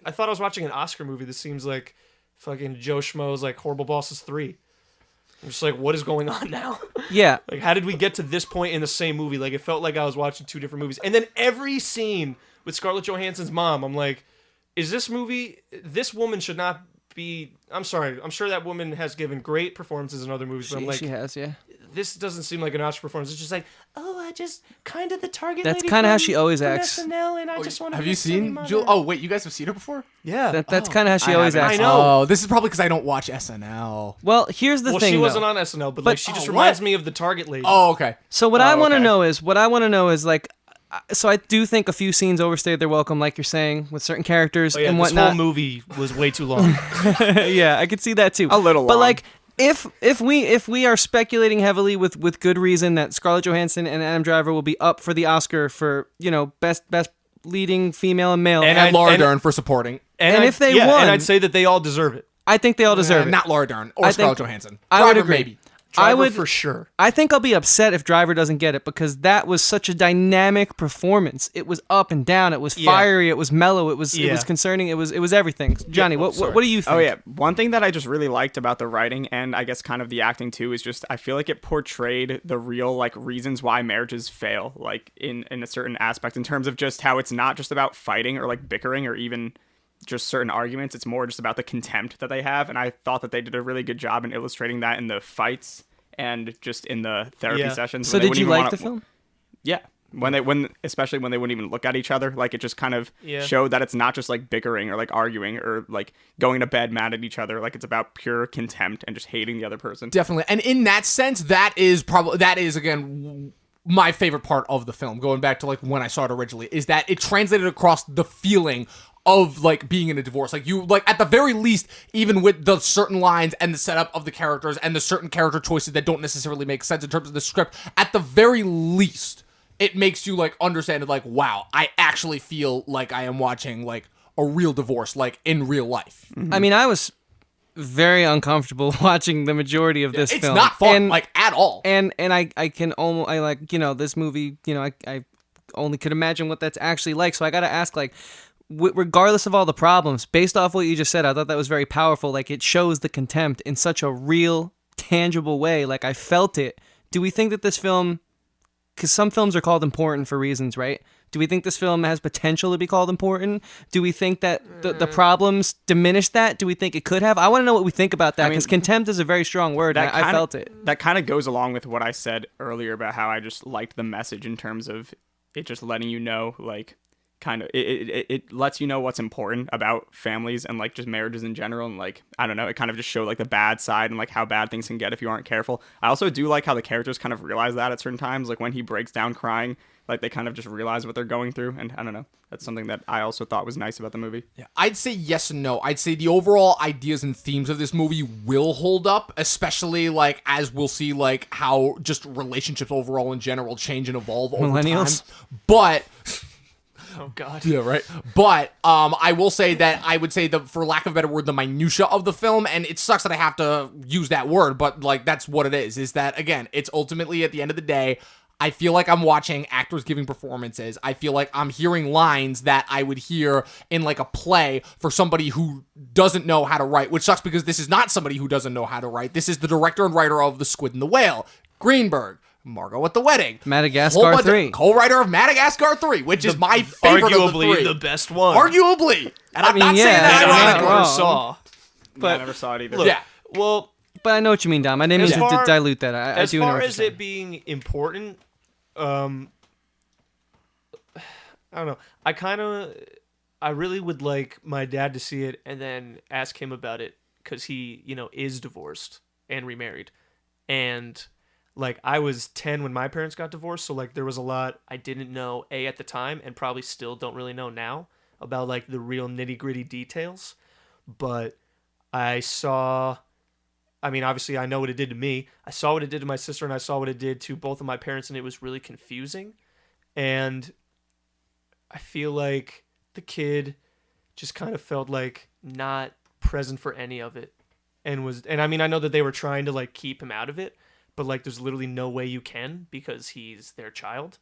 I thought I was watching an Oscar movie. This seems like fucking Joe Schmo's like Horrible Bosses 3. I'm just like, what is going on now? Yeah. Like, how did we get to this point in the same movie? Like, it felt like I was watching two different movies. And then every scene with Scarlett Johansson's mom, I'm like, is this movie, this woman should not be, I'm sorry, I'm sure that woman has given great performances in other movies, but I'm like, She has, yeah. this doesn't seem like an Oscar performance. It's just like, oh, I just kind of the target That's lady kind of how from- she always from acts. SNL, and I just want to Have you seen Jewel? Oh wait, you guys have seen her before? Yeah. That's kind of how she always haven't. acts. I know. Oh, this is probably because I don't watch SNL. Well, here's the Well, thing. she wasn't though. on SNL, but like she just Oh, reminds what? me of the target lady. Oh, okay. So what I want to okay. know is like, so I do think a few scenes overstayed their welcome, like you're saying, with certain characters But yeah, and this whatnot. whole movie was way too long. Yeah, I could see that too. A little But long. like, if we are speculating heavily with good reason that Scarlett Johansson and Adam Driver will be up for the Oscar for, you know, best leading female and male, And Laura Dern for supporting. And if they yeah, won- and I'd say that they all deserve it. I think they all deserve it. Not Laura Dern or I Scarlett think- Johansson. I would Driver, agree. maybe. Driver I would for sure. I think I'll be upset if Driver doesn't get it, because that was such a dynamic performance. It was up and down. It was Yeah. fiery. It was mellow. It was Yeah. concerning. It was everything. Johnny, oh, what sorry. do you think? Oh yeah, one thing that I just really liked about the writing and I guess kind of the acting too is just I feel like it portrayed the real like reasons why marriages fail, like in a certain aspect, in terms of just how it's not just about fighting or like bickering or even just certain arguments. It's more just about the contempt that they have, and I thought that they did a really good job in illustrating that in the fights and just in the therapy Yeah. sessions. So when they did you wouldn't even like the wanna- film? Yeah. Especially when they wouldn't even look at each other, like it just kind of Yeah. showed that it's not just like bickering or like arguing or like going to bed mad at each other. Like it's about pure contempt and just hating the other person. Definitely. And in that sense, that is again my favorite part of the film, going back to like when I saw it originally, is that it translated across the feeling of like being in a divorce. Like you, like at the very least, even with the certain lines and the setup of the characters and the certain character choices that don't necessarily make sense in terms of the script, at the very least, it makes you like understand it, like, wow, I actually feel like I am watching like a real divorce, like in real life. I mean, I was very uncomfortable watching the majority of this It's film. not fun, And- like at all. And I can almost, I like, you know, this movie, you know, I only could imagine what that's actually like. So I got to ask, like, regardless of all the problems, based off what you just said, I thought that was very powerful. Like, it shows the contempt in such a real, tangible way. Like, I felt it. Do we think that this film, because some films are called important for reasons, right? Do we think this film has potential to be called important? Do we think that the problems diminish that? Do we think it could have? I want to know what we think about that, because contempt is a very strong word, and I felt it. That kind of goes along with what I said earlier about how I just liked the message in terms of it just letting you know, like, kind of it lets you know what's important about families and like just marriages in general, and like I don't know, it kind of just showed like the bad side and like how bad things can get if you aren't careful. I also do like how the characters kind of realize that at certain times, like when he breaks down crying, like they kind of just realize what they're going through, and I don't know, that's something that I also thought was nice about the movie. Yeah, I'd say yes and no. I'd say the overall ideas and themes of this movie will hold up, especially like as we'll see like how just relationships overall in general change and evolve over Millennials. time. But Oh God. yeah, right. But I will say that I would say for lack of a better word, the minutia of the film, and it sucks that I have to use that word, but like that's what it is that again, it's ultimately at the end of the day, I feel like I'm watching actors giving performances. I feel like I'm hearing lines that I would hear in like a play for somebody who doesn't know how to write, which sucks because this is not somebody who doesn't know how to write. This is the director and writer of The Squid and the Whale, Greenberg. Margot at the Wedding. Madagascar 3. Co-writer of Madagascar 3, which is my favorite of the Arguably three. the best one. Arguably. And I'm not yeah, saying that you're not ironically. wrong. Saw. But I never saw it either. Look, Yeah. Well, But I know what you mean, Dom. I didn't mean to dilute that. I as do know far what as you're it saying. being important, I don't know. I really would like my dad to see it and then ask him about it, because he, is divorced and remarried, and like I was 10 when my parents got divorced, so like there was a lot I didn't know at the time, and probably still don't really know now about like the real nitty-gritty details. But obviously I know what it did to me. I saw what it did to my sister, and I saw what it did to both of my parents, and it was really confusing. And I feel like the kid just kind of felt like not present for any of it, and I mean, I know that they were trying to like keep him out of it, but like there's literally no way you can, because he's their child.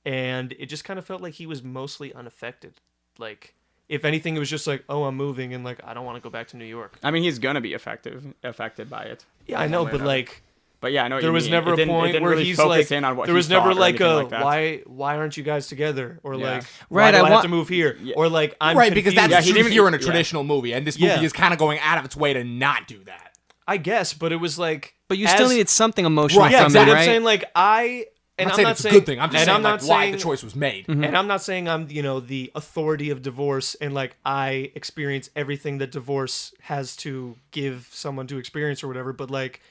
And it just kind of felt like he was mostly unaffected. Like, if anything, it was just like, oh, I'm moving, and like I don't want to go back to New York. I mean, he's gonna be affected by it. Yeah, I know, but like, but yeah, I know what there you was mean. never a point where really he's focus like, in on what there he was never thought or like anything like that. why aren't you guys together, or Yeah. like, Right, why do I I have want- to move here, or like I'm Right, because confused. that's he what you didn't hear even- in a traditional movie, and this movie Yeah. is kind of going out of its way to not do that. I guess, but it was like, But you still needed something emotional Right, yeah, from exactly. him, I'm right? saying like I'm not saying it's a good thing. I'm just saying like, why the choice was made. And I'm not saying I'm, the authority of divorce, and like I experience everything that divorce has to give someone to experience or whatever. But like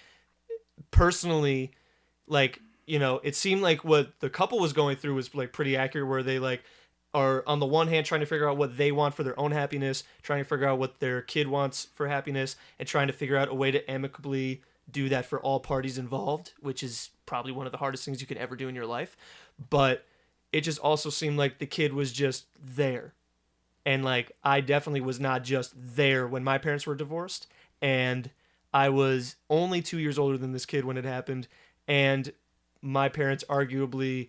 personally, like, it seemed like what the couple was going through was like pretty accurate, where they like are on the one hand trying to figure out what they want for their own happiness, trying to figure out what their kid wants for happiness, and trying to figure out a way to amicably do that for all parties involved, which is probably one of the hardest things you could ever do in your life. But it just also seemed like the kid was just there. And like, I definitely was not just there when my parents were divorced. And I was only 2 years older than this kid when it happened. And my parents arguably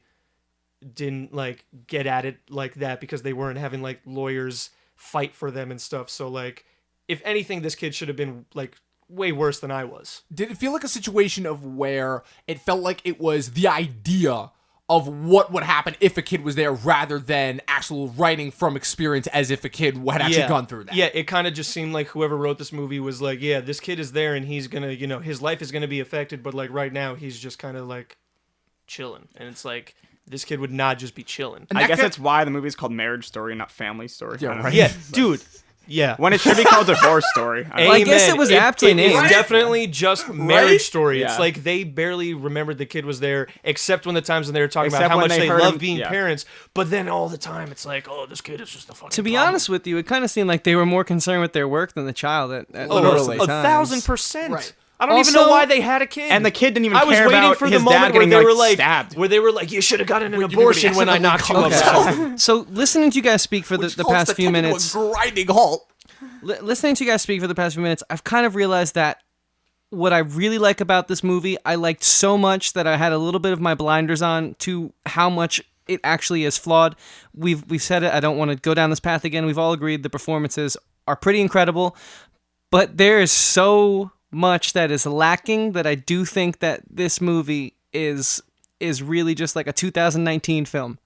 didn't like get at it like that, because they weren't having like lawyers fight for them and stuff. So like, if anything, this kid should have been like way worse than I was. Did it feel like a situation of where it felt like it was the idea of what would happen if a kid was there, rather than actual writing from experience as if a kid had actually gone through that? Yeah, it kind of just seemed like whoever wrote this movie was like, yeah, this kid is there and he's gonna, his life is gonna be affected, but like right now he's just kind of like chilling. And it's like, this kid would not just be chilling. I guess that's why the movie is called Marriage Story, not Family Story. Yeah, I don't know. right. Yeah, dude. Yeah. When it should be called Divorce Story. I don't know. I guess it was aptly named. It's definitely just Marriage Story. Yeah. It's like they barely remembered the kid was there, except when the times when they were talking Except about how when much they they heard love him- being yeah. parents. But then all the time, it's like, oh, this kid is just a fucking To be problem. honest with you, it kind of seemed like they were more concerned with their work than the child at Oh, most of the 1,000%. Right. I don't even know Also- why they had a kid. And the kid didn't even I was care waiting about for the his moment dad where getting they were like, stabbed. where they were like, you should have gotten an Wait, abortion when I accidentally knocked you called up. him. So listening to you guys speak for Which the halts past the few tape to a minutes, grinding halt. listening to you guys speak for the past few minutes, I've kind of realized that what I really like about this movie, I liked so much that I had a little bit of my blinders on to how much it actually is flawed. We've said it. I don't want to go down this path again. We've all agreed the performances are pretty incredible, but there is so much that is lacking that I do think that this movie is really just like a 2019 film.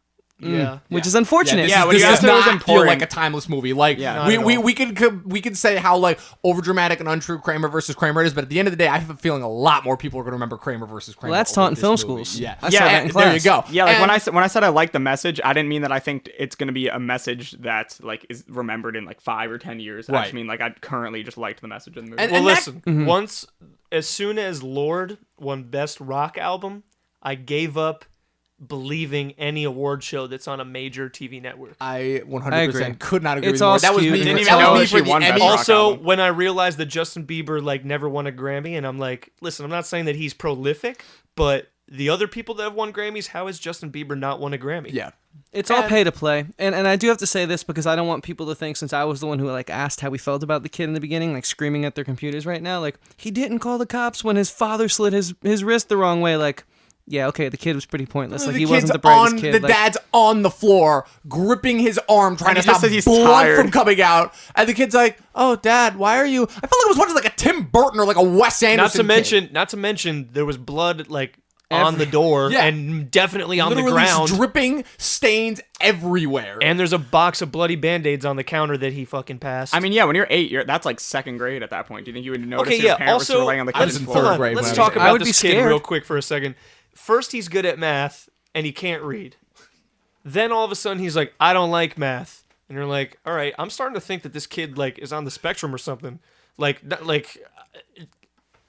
which is unfortunate. This does it was not feel important. like a timeless movie. Like we can say how like overdramatic and untrue Kramer versus Kramer is, but at the end of the day, I have a feeling a lot more people are going to remember Kramer versus Kramer. Well, that's taught in film movie. schools. Yeah, I saw that in class. There you go. Yeah, like And when I said I like the message, I didn't mean that I think it's going to be a message that like is remembered in like 5 or 10 years. I just mean like I currently just liked the message of the movie. Well, listen. As soon as Lorde won Best Rock Album, I gave up believing any award show that's on a major TV network. I 100% agree. could not agree It's with you more. all That was skewed. me. Didn't even That know was me that she for the won Best Emmy. Rock Also, album. when I realized that Justin Bieber like never won a Grammy, and I'm like, listen, I'm not saying that he's prolific, but the other people that have won Grammys, how has Justin Bieber not won a Grammy? Yeah. It's all pay to play, and I do have to say this because I don't want people to think, since I was the one who like asked how we felt about the kid in the beginning, like screaming at their computers right now, like he didn't call the cops when his father slit his wrist the wrong way. Like, yeah, okay, the kid was pretty pointless. Like he wasn't the brightest kid. The dad's on the floor, gripping his arm, trying to he just stop says he's blood tired. from coming out, and the kid's like, "Oh, Dad, why are you?" I felt like I was watching like a Tim Burton or like a Wes Anderson. Not to mention, there was blood like on the door and definitely on Literally the ground. dripping stains everywhere. And there's a box of bloody Band-Aids on the counter that he fucking passed. I mean, yeah, when you're 8, that's like 2nd grade at that point. Do you think you would notice okay, your parents also, were laying on the I was kitchen in floor? third grade Let's when talk I about would be this kid scared. real quick for a second. First, he's good at math, and he can't read. Then all of a sudden, he's like, I don't like math. And you're like, all right, I'm starting to think that this kid like is on the spectrum or something. Like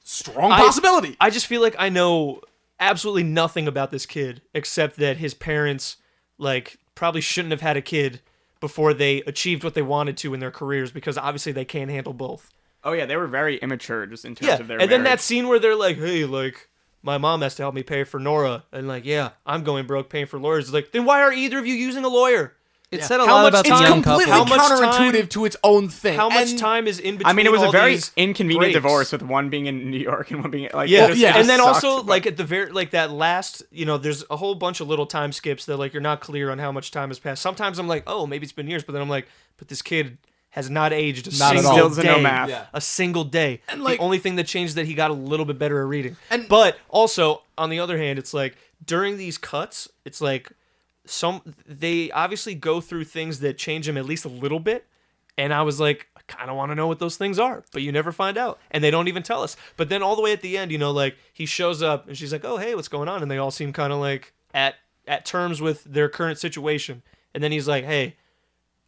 Strong possibility. I just feel like I know absolutely nothing about this kid except that his parents like probably shouldn't have had a kid before they achieved what they wanted to in their careers, because obviously they can't handle both. Oh yeah, they were very immature just in terms of their and then that marriage. scene where they're like, hey, like my mom has to help me pay for Nora, and like, yeah, I'm going broke paying for lawyers. It's like, then why are either of you using a lawyer? It said a How lot much about the time- It's young completely couple. How much counterintuitive time- to its own thing. How much And- time is in between? I mean, it was a all very these inconvenient breaks? divorce with one being in New York and one being like Yeah, it just- yeah. it And then sucked, also but- like at the very like that last, there's a whole bunch of little time skips that like you're not clear on how much time has passed. Sometimes I'm like, oh, maybe it's been years, but then I'm like, but this kid has not aged a Not at all. single Still doesn't know day. math. Yeah. A single day. And, like- the only thing that changed is that he got a little bit better at reading. And- but also on the other hand, it's like during these cuts, it's like they obviously go through things that change him at least a little bit. And I was like, I kind of want to know what those things are, but you never find out. And they don't even tell us. But then all the way at the end, like he shows up and she's like, oh, hey, what's going on? And they all seem kind of like at terms with their current situation. And then he's like, hey,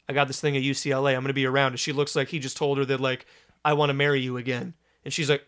I got this thing at UCLA. I'm going to be around. And she looks like he just told her that like, I want to marry you again. And she's like,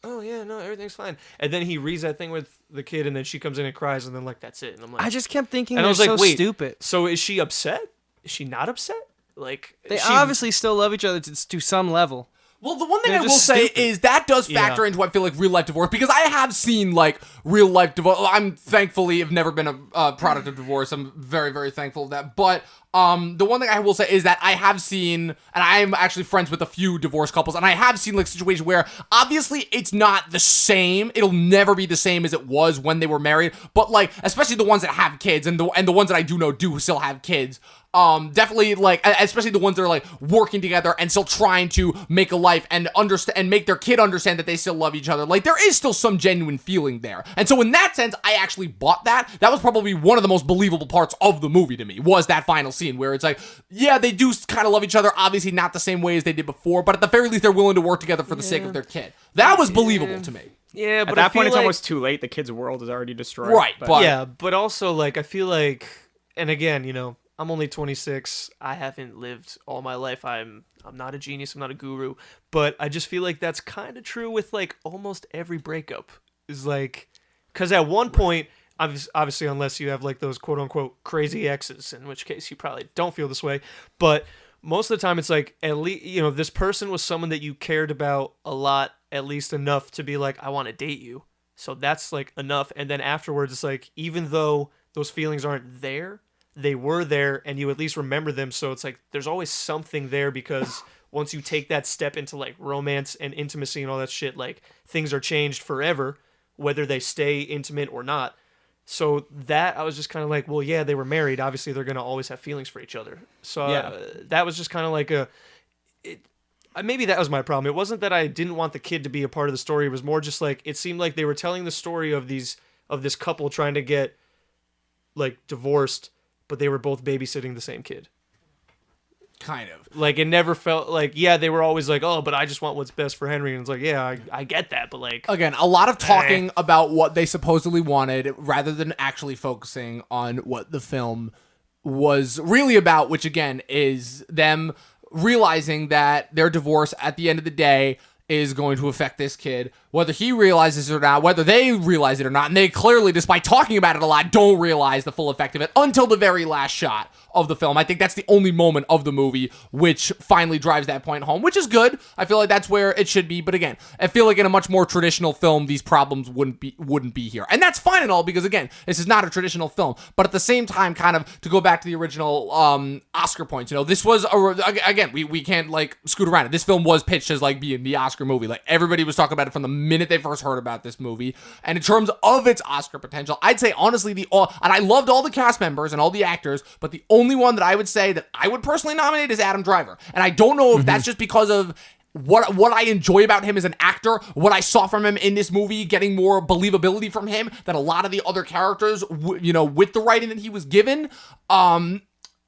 oh yeah, no, everything's fine. And then he reads that thing with the kid, and then she comes in and cries, and then like that's it. And I'm like, I just kept thinking and they're I was like, so wait, stupid. So is she upset? Is she not upset? Like They she, obviously still love each other to some level. Well, the one thing They're I will just say stupid. is that does factor Yeah. into, I feel like, real life divorce, because I have seen like real life divorce. I'm thankfully have never been a product of divorce. I'm very, very thankful of that. But the one thing I will say is that I have seen, and I'm actually friends with a few divorced couples, and I have seen like situations where obviously it's not the same. It'll never be the same as it was when they were married. But like, especially the ones that have kids, and the ones that I do know do still have kids. Definitely like, especially the ones that are like working together and still trying to make a life and understand and make their kid understand that they still love each other. Like there is still some genuine feeling there. And so in that sense, I actually bought that. That was probably one of the most believable parts of the movie to me, was that final scene where it's like, yeah, they do kind of love each other, obviously not the same way as they did before, but at the very least they're willing to work together for the sake of their kid. That was believable to me. yeah, but At I that point, feel it's like, almost too late. The kid's world is already destroyed. Right, but yeah, but also like I feel like, and again, I'm only 26. I haven't lived all my life. I'm not a genius. I'm not a guru. But I just feel like that's kind of true with like almost every breakup. Is like, because at one point, obviously, unless you have like those quote unquote crazy exes, in which case you probably don't feel this way. But most of the time, it's like at least this person was someone that you cared about a lot, at least enough to be like, I want to date you. So that's like enough. And then afterwards, it's like, even though those feelings aren't there, they were there and you at least remember them. So it's like there's always something there, because once you take that step into like romance and intimacy and all that shit, like things are changed forever, whether they stay intimate or not. So that I was just kind of like, well, yeah, they were married. Obviously, they're going to always have feelings for each other. So that was just kind of like maybe that was my problem. It wasn't that I didn't want the kid to be a part of the story. It was more just like it seemed like they were telling the story of this couple trying to get like divorced, but they were both babysitting the same kid. Kind of. Like, it never felt like, yeah, they were always like, oh, but I just want what's best for Henry. And it's like, yeah, I get that, but like... Again, a lot of talking about what they supposedly wanted rather than actually focusing on what the film was really about, which, again, is them realizing that their divorce at the end of the day is going to affect this kid, whether he realizes it or not, whether they realize it or not. And they clearly, despite talking about it a lot, don't realize the full effect of it until the very last shot of the film. I think that's the only moment of the movie which finally drives that point home, which is good. I feel like that's where it should be. But again, I feel like in a much more traditional film, these problems wouldn't be here. And that's fine and all, because again, this is not a traditional film. But at the same time, kind of to go back to the original Oscar points, this was, again, we can't like scoot around it. This film was pitched as like being the Oscar movie. Like everybody was talking about it from the minute they first heard about this movie. And in terms of its Oscar potential, I'd say honestly, and I loved all the cast members and all the actors, but the only one that I would say that I would personally nominate is Adam Driver. And I don't know if that's just because of what I enjoy about him as an actor, what I saw from him in this movie, getting more believability from him than a lot of the other characters, with the writing that he was given.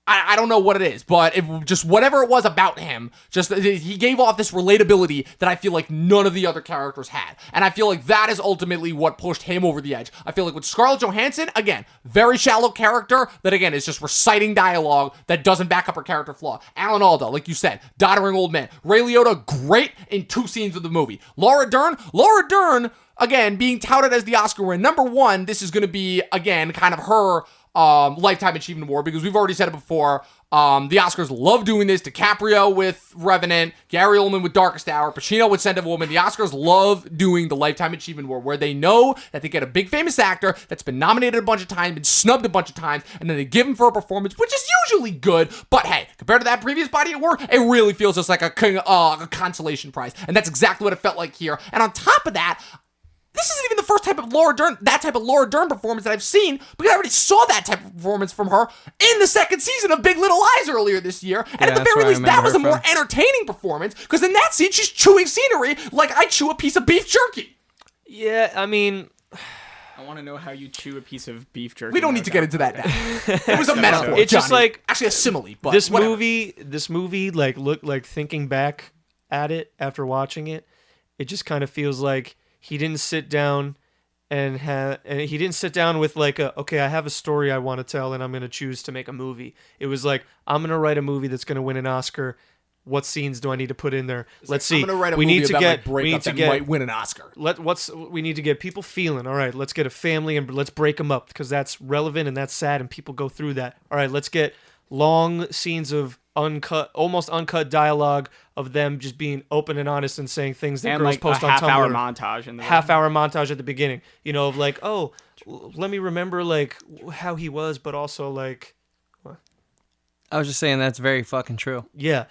I don't know what it is, but just whatever it was about him, just he gave off this relatability that I feel like none of the other characters had. And I feel like that is ultimately what pushed him over the edge. I feel like with Scarlett Johansson, again, very shallow character that, again, is just reciting dialogue that doesn't back up her character flaw. Alan Alda, like you said, doddering old man. Ray Liotta, great in 2 scenes of the movie. Laura Dern, again, being touted as the Oscar winner. Number one, this is going to be, again, kind of her Lifetime Achievement Award, because we've already said it before. The Oscars love doing this. DiCaprio with Revenant, Gary Oldman with Darkest Hour, Pacino with Scent of a Woman. The Oscars love doing the Lifetime Achievement Award, where they know that they get a big famous actor that's been nominated a bunch of times, been snubbed a bunch of times, and then they give him for a performance, which is usually good. But hey, compared to that previous body of work, it really feels just like a consolation prize, and that's exactly what it felt like here. And on top of that, this isn't even the first type of Laura Dern performance that I've seen, because I already saw that type of performance from her in the 2nd season of Big Little Lies earlier this year. And at the very least, that was a more entertaining performance, because in that scene, she's chewing scenery like I chew a piece of beef jerky. Yeah, I mean... I want to know how you chew a piece of beef jerky. We don't need to get into that now. It was a metaphor, It's just Johnny. like... Actually, a simile, but this whatever. movie, like, look, like, thinking back at it after watching it, it just kind of feels like he didn't sit down and he didn't sit down with like okay, I have a story I want to tell and I'm going to choose to make a movie. It was like, I'm going to write a movie that's going to win an Oscar. What scenes do I need to put in there? Let's see. I'm going to write a movie about my breakup that might win an Oscar. We need to get people feeling. All right, let's get a family and let's break them up, because that's relevant and that's sad and people go through that. All right, let's get long scenes of almost uncut dialogue of them just being open and honest and saying things that girls like post on Tumblr. Half-hour montage in the half-hour montage at the beginning, of like, oh, let me remember like how he was, but also like, what? I was just saying that's very fucking true. Yeah,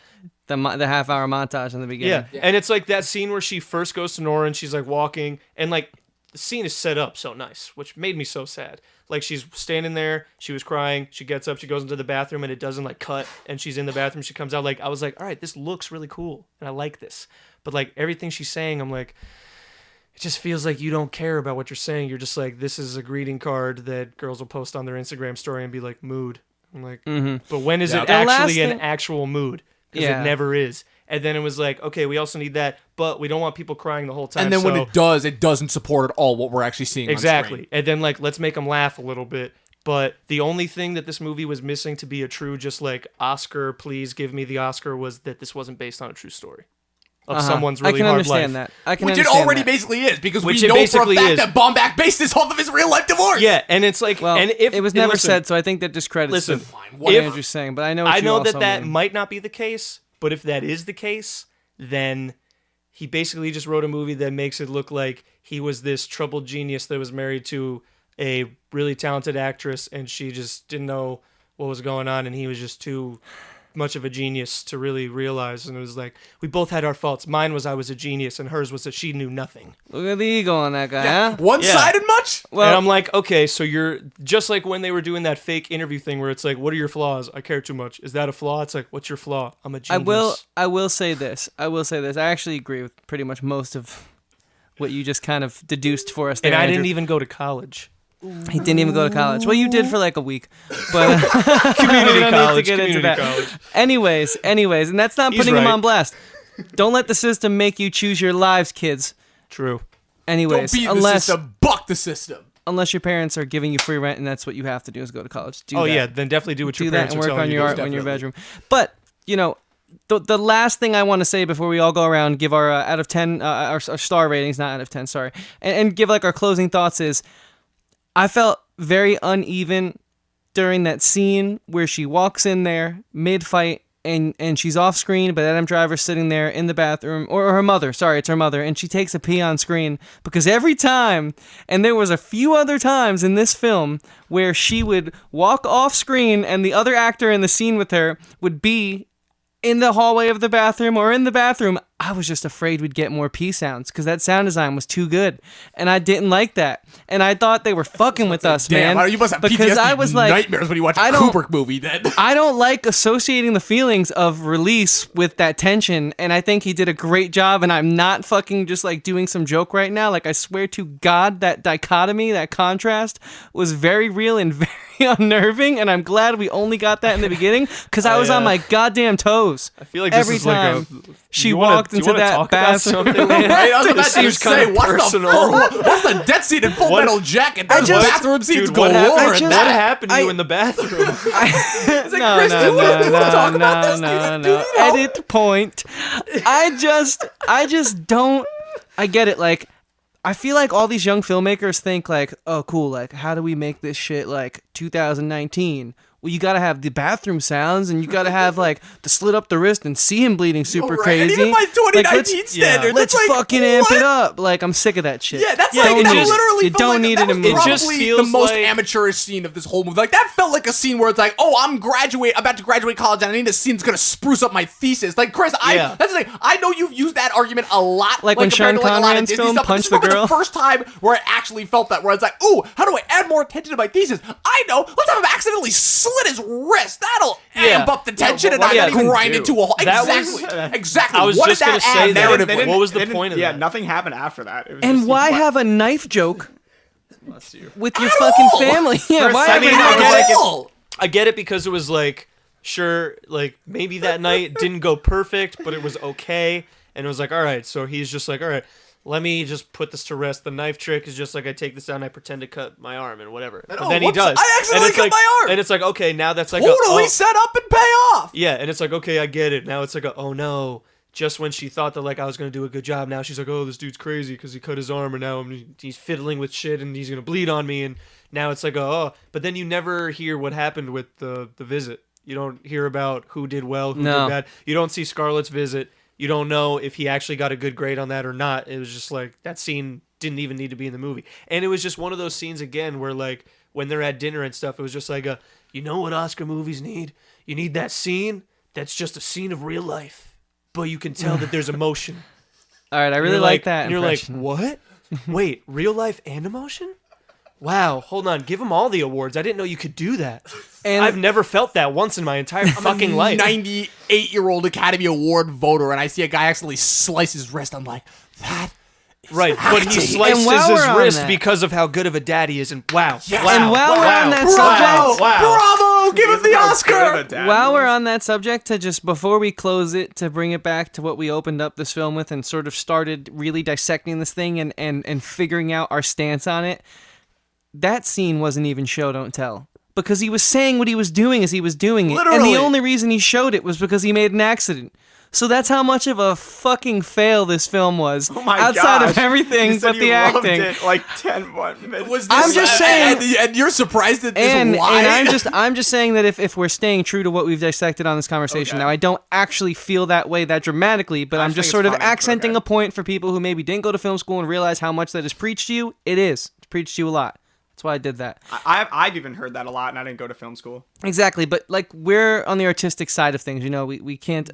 the half-hour montage in the beginning. Yeah, and it's like that scene where she first goes to Nora and she's like walking, and like the scene is set up so nice, which made me so sad. Like, she's standing there, she was crying, she gets up, she goes into the bathroom, and it doesn't, like, cut, and she's in the bathroom, she comes out, like, I was like, all right, this looks really cool, and I like this. But, like, everything she's saying, I'm like, it just feels like you don't care about what you're saying. You're just like, this is a greeting card that girls will post on their Instagram story and be like, mood. I'm like, but when is it actually an actual mood? Because it never is. And then it was like, okay, we also need that, but we don't want people crying the whole time. And then when it does, it doesn't support at all what we're actually seeing exactly. on screen. And then, like, let's make them laugh a little bit. But the only thing that this movie was missing to be a true, just like, Oscar, please give me the Oscar, was that this wasn't based on a true story of someone's really hard life. I can understand that. Which it already basically is, because we know for a fact that Baumbach based this off of his real life divorce. Yeah, and it's like, well, and if it was never said, so I think that discredits what Andrew's saying. But I know that might not be the case. But if that is the case, then he basically just wrote a movie that makes it look like he was this troubled genius that was married to a really talented actress, and she just didn't know what was going on, and he was just too much of a genius to really realize. And it was like, we both had our faults. Mine was I was a genius, and hers was that she knew nothing. Look at the ego on that guy, huh? One-sided much? Well, and I'm like, okay, so you're just like when they were doing that fake interview thing where it's like, what are your flaws? I care too much. Is that a flaw? It's like, what's your flaw? I'm a genius. I will say this. I actually agree with pretty much most of what you just kind of deduced for us there, and I Andrew. didn't even go to college. He didn't even go to college. Well, you did for like a week, but Community we don't college. need to get into that. College. Anyways, and that's not putting him on blast. Don't let the system make you choose your lives, kids. True. Anyways, Don't be the system, buck the system. Unless your parents are giving you free rent and that's what you have to do is go to college. Do that. Yeah, then definitely do what your do that parents and are work telling on you. your art in your bedroom. But the last thing I want to say before we all go around and give our out of 10 our star ratings, not out of 10, sorry, and give like our closing thoughts is, I felt very uneven during that scene where she walks in there mid-fight and she's off screen, but Adam Driver's sitting there in the bathroom, or her mother, sorry, it's her mother, and she takes a pee on screen, because every time, and there was a few other times in this film where she would walk off screen and the other actor in the scene with her would be in the hallway of the bathroom or in the bathroom, I was just afraid we'd get more pee sounds because that sound design was too good, and I didn't like that. And I thought they were fucking with us, man. Damn, you must have because PTSD I was like, nightmares when you watch a Kubrick movie. Then I don't like associating the feelings of release with that tension, and I think he did a great job. And I'm not fucking just like doing some joke right now. Like, I swear to God, that dichotomy, that contrast, was very real and very unnerving. And I'm glad we only got that in the beginning because I was on my goddamn toes. I feel like this every is time like she walked into that bathroom. Right? I was about to seems say, kinda what's personal. what's the death scene in Full Metal Jacket? Those bathroom scenes Dude, galore. what in what that. happened to you in the bathroom? It's like, Chris, do you want to talk about this? Do you know? Edit point. I just don't. I get it. Like, I feel like all these young filmmakers think like, oh, cool. Like, how do we make this shit like 2019? Well, you gotta have the bathroom sounds, and you gotta have like the slit up the wrist and see him bleeding super crazy. And even by 2019 standards, let's like, fucking amp it up. Like, I'm sick of that shit. Yeah, that's You like, don't it need literally You felt don't like need that it in was movies. It just probably the feels most like- amateurish scene of this whole movie. Like, that felt like a scene where it's like, oh, I'm about to graduate college, and I need a scene that's gonna spruce up my thesis. Like, Chris, that's the thing. I know you've used that argument a lot. Like when Sean compared to, like, a lot of Connery's Disney film stuff, but Punch this is the probably Girl. the first time where I actually felt that, where it's like, ooh, how do I add more attention to my thesis? I know. Let's have him accidentally slit his wrist. That'll amp up the tension and not grind it to a whole. Exactly. I was What just did gonna that say add that. narratively? What was the point of that? Yeah, nothing happened after that. It was And just, why have a knife joke bless you. with your fucking family? Yeah, why? I mean, Not I at all. get it because it was like, sure, like maybe that night didn't go perfect, but it was okay. And it was like, all right, so he's just like, all right, let me just put this to rest. The knife trick is just like, I take this out and I pretend to cut my arm and whatever. But then he does. I accidentally cut my arm. And it's like, okay, now that's like Totally set up and pay off. yeah, and it's like, okay, I get it. Now it's like, oh no. Just when she thought that like I was gonna do a good job, now she's like, oh, this dude's crazy because he cut his arm, and now he's fiddling with shit, and he's gonna bleed on me, and now it's like, oh. But then you never hear what happened with the visit. You don't hear about who did well, who did bad. You don't see Scarlett's visit. You don't know if he actually got a good grade on that or not. It was just like, that scene didn't even need to be in the movie. And it was just one of those scenes again where like when they're at dinner and stuff, it was just like you know what Oscar movies need? You need that scene that's just a scene of real life, but you can tell that there's emotion. All right, I really like that. And you're like, what? Wait, real life and emotion? Wow, hold on. Give them all the awards. I didn't know you could do that. And I've never felt that once in my entire fucking life. 98-year-old Academy Award voter, and I see a guy accidentally slice his wrist. I'm like, that is right, but he slices his wrist because of how good of a dad he is. And wow. Yes. Wow. And while we're on that Bravo! subject, Bravo! Give him the Oscar! While we're on that subject, to just before we close it, to bring it back to what we opened up this film with and sort of started really dissecting this thing and figuring out our stance on it, that scene wasn't even show, don't tell. Because he was saying what he was doing as he was doing it. Literally. And the only reason he showed it was because he made an accident. So that's how much of a fucking fail this film was. Oh my outside gosh. of everything You said but the you loved acting. It like 10 minutes. I'm just saying, and you're surprised at this. and Why? I'm just saying that if we're staying true to what we've dissected on this conversation, now I don't actually feel that way that dramatically, but I'm just sort of accenting a point for people who maybe didn't go to film school and realize how much that is preached to you. It's preached to you a lot. That's why I did that. I've even heard that a lot, and I didn't go to film school. Exactly, but like we're on the artistic side of things, you know, we can't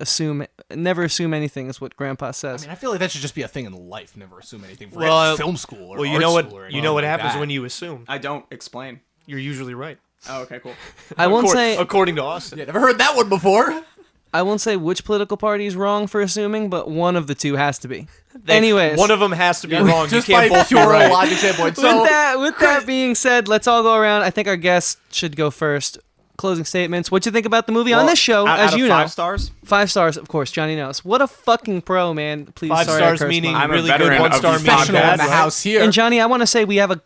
never assume anything is what Grandpa says. I feel like that should just be a thing in life. Never assume anything for film school or you art know what school or you know what anything happens like when you assume. I don't explain. You're usually right. Oh, okay, cool. I won't say According to Austin. that. Yeah, never heard that one before. I won't say which political party is wrong for assuming, but one of the two has to be. Anyways, one of them has to be wrong. Just you can't by both be pure right. logic standpoint. So, with that being said, let's all go around. I think our guests should go first. Closing statements. What you think about the movie on this show? Out as of you know, 5 stars. 5 stars, of course. Johnny knows. What a fucking pro, man. Please, 5 sorry, stars I cursed, meaning Mom. I'm a really good. veteran 1 of star these meaning professional podcasts. in the bad, house here. And Johnny, I want to say we have a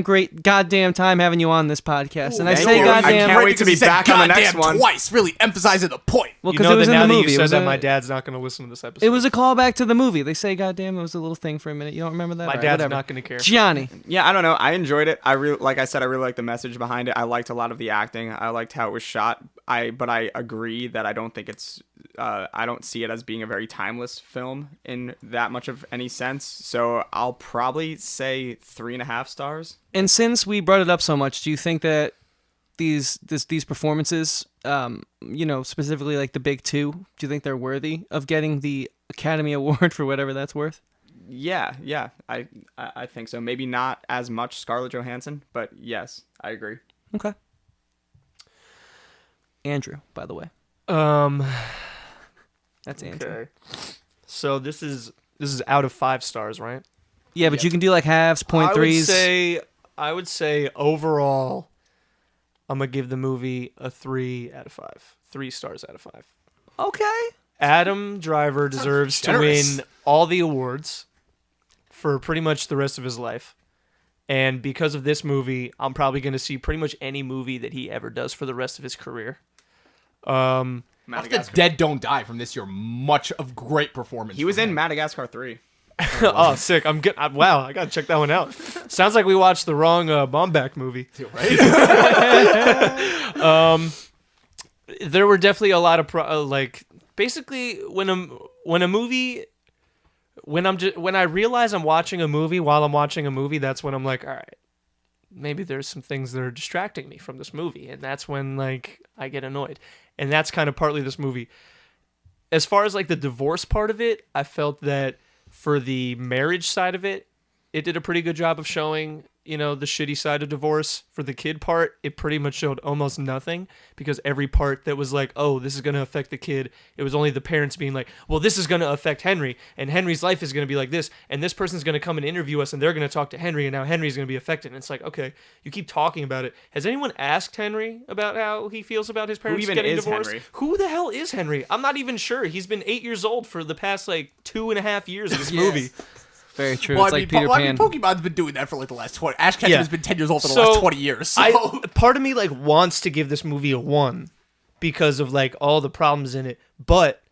great goddamn time having you on this podcast. And I thank say you. I goddamn. can't wait to be back on the next one. Twice, really emphasizing the point. Well, You because know it was that in now the that movie. you It said was that a- my dad's not going to listen to this episode. It was a callback to the movie. They say goddamn. It was a little thing for a minute. You don't remember that? My All right, dad's whatever. not going to care. Johnny. Yeah, I don't know. I enjoyed it. Like I said, I really liked the message behind it. I liked a lot of the acting. I liked how it was shot. But I agree that I don't think it's. I don't see it as being a very timeless film in that much of any sense. So I'll probably say 3.5 stars. And since we brought it up so much, do you think that these performances, specifically like the big two, do you think they're worthy of getting the Academy Award for whatever that's worth? Yeah, I think so. Maybe not as much Scarlett Johansson, but yes, I agree. Okay. Andrew, by the way. That's Andrew. Okay. So this is out of 5 stars, right? Yeah, but you can do like halves, point threes. I would say overall, I'm gonna give the movie a 3 out of 5. 3 stars out of 5. Okay. Adam Driver deserves to generous. win all the awards for pretty much the rest of his life. And because of this movie, I'm probably going to see pretty much any movie that he ever does for the rest of his career. The dead don't die from this year. Much of great performance. He was from in him. Madagascar 3. Oh, sick. Wow, I got to check that one out. Sounds like we watched the wrong Bomback movie. Right? There were definitely a lot of basically when I realize I'm watching a movie while I'm watching a movie, that's when I'm like, all right, maybe there's some things that are distracting me from this movie, and that's when like I get annoyed. And that's kind of partly this movie. As far as like the divorce part of it, I felt that for the marriage side of it, it did a pretty good job of showing, the shitty side of divorce. For the kid part, it pretty much showed almost nothing, because every part that was like, oh, this is going to affect the kid, it was only the parents being like, well, this is going to affect Henry, and Henry's life is going to be like this, and this person's going to come and interview us, and they're going to talk to Henry, and now Henry's going to be affected. And it's like, okay, you keep talking about it. Has anyone asked Henry about how he feels about his parents even getting is divorced? Henry? Who the hell is Henry? I'm not even sure. He's been 8 years old for the past like 2.5 years of this movie. Very true. Well, It's like Peter Pan. Pokemon's been doing that for like the last 20. Ash Ketchum Yeah. has been 10 years old for the So, last 20 years. So. Part of me like wants to give this movie a 1 because of like all the problems in it, but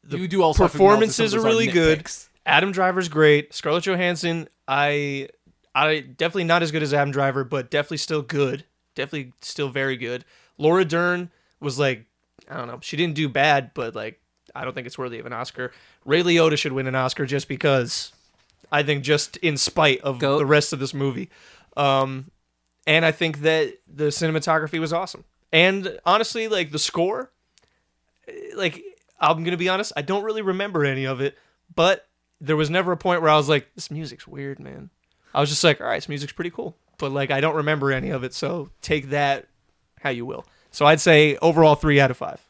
the You do also have to performances acknowledge are that some really of those good. nitpicks. Adam Driver's great. Scarlett Johansson, I definitely not as good as Adam Driver, but definitely still good. Definitely still very good. Laura Dern was like, I don't know, she didn't do bad, but like I don't think it's worthy of an Oscar. Ray Liotta should win an Oscar just because. I think just in spite of Goat. the rest of this movie. And I think that the cinematography was awesome. And honestly, like the score, like I'm going to be honest, I don't really remember any of it, but there was never a point where I was like, this music's weird, man. I was just like, all right, this music's pretty cool. But like, I don't remember any of it. So take that how you will. So I'd say overall 3 out of 5.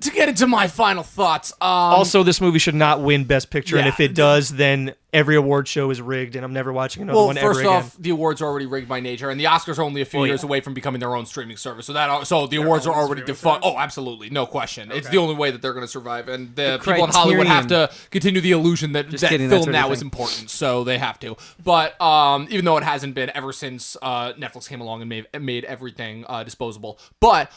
To get into my final thoughts, Also, this movie should not win Best Picture, and yeah. if it does, then every award show is rigged, and I'm never watching another one ever first again. off, the awards are already rigged by nature, and the Oscars are only a few Well, years yeah. away from becoming their own streaming service. So the awards are already defunct. Oh, absolutely, no question. It's the only way that they're going to survive, and the people in Hollywood have to continue the illusion that kidding, film that's now everything. is important. So they have to. But even though it hasn't been ever since Netflix came along and made everything disposable. But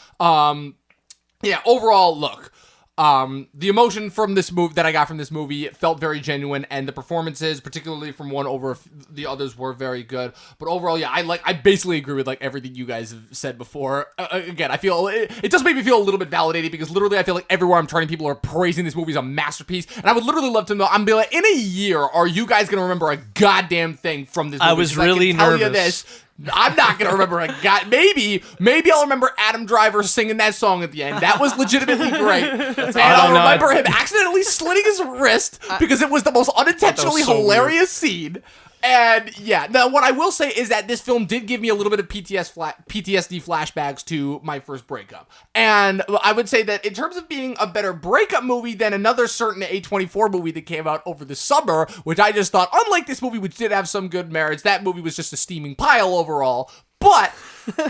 yeah, overall, look. The emotion from this movie that I got from this movie felt very genuine, and the performances, particularly from one over the others, were very good. But overall, yeah, I basically agree with like everything you guys have said before. Again, I feel it does make me feel a little bit validated, because literally I feel like everywhere I'm turning, people are praising this movie as a masterpiece, and I would literally love to know. I'm be like, in a year, are you guys gonna remember a goddamn thing from this movie? I was 'Cause really I can tell you nervous. this. I'm not gonna remember a god. Maybe I'll remember Adam Driver singing that song at the end. That was legitimately great. And I'll know. remember him accidentally slitting his wrist because it was the most unintentionally so hilarious scene. And yeah, now what I will say is that this film did give me a little bit of PTSD flashbacks to my first breakup. And I would say that in terms of being a better breakup movie than another certain A24 movie that came out over the summer, which I just thought, unlike this movie, which did have some good merits, that movie was just a steaming pile overall. But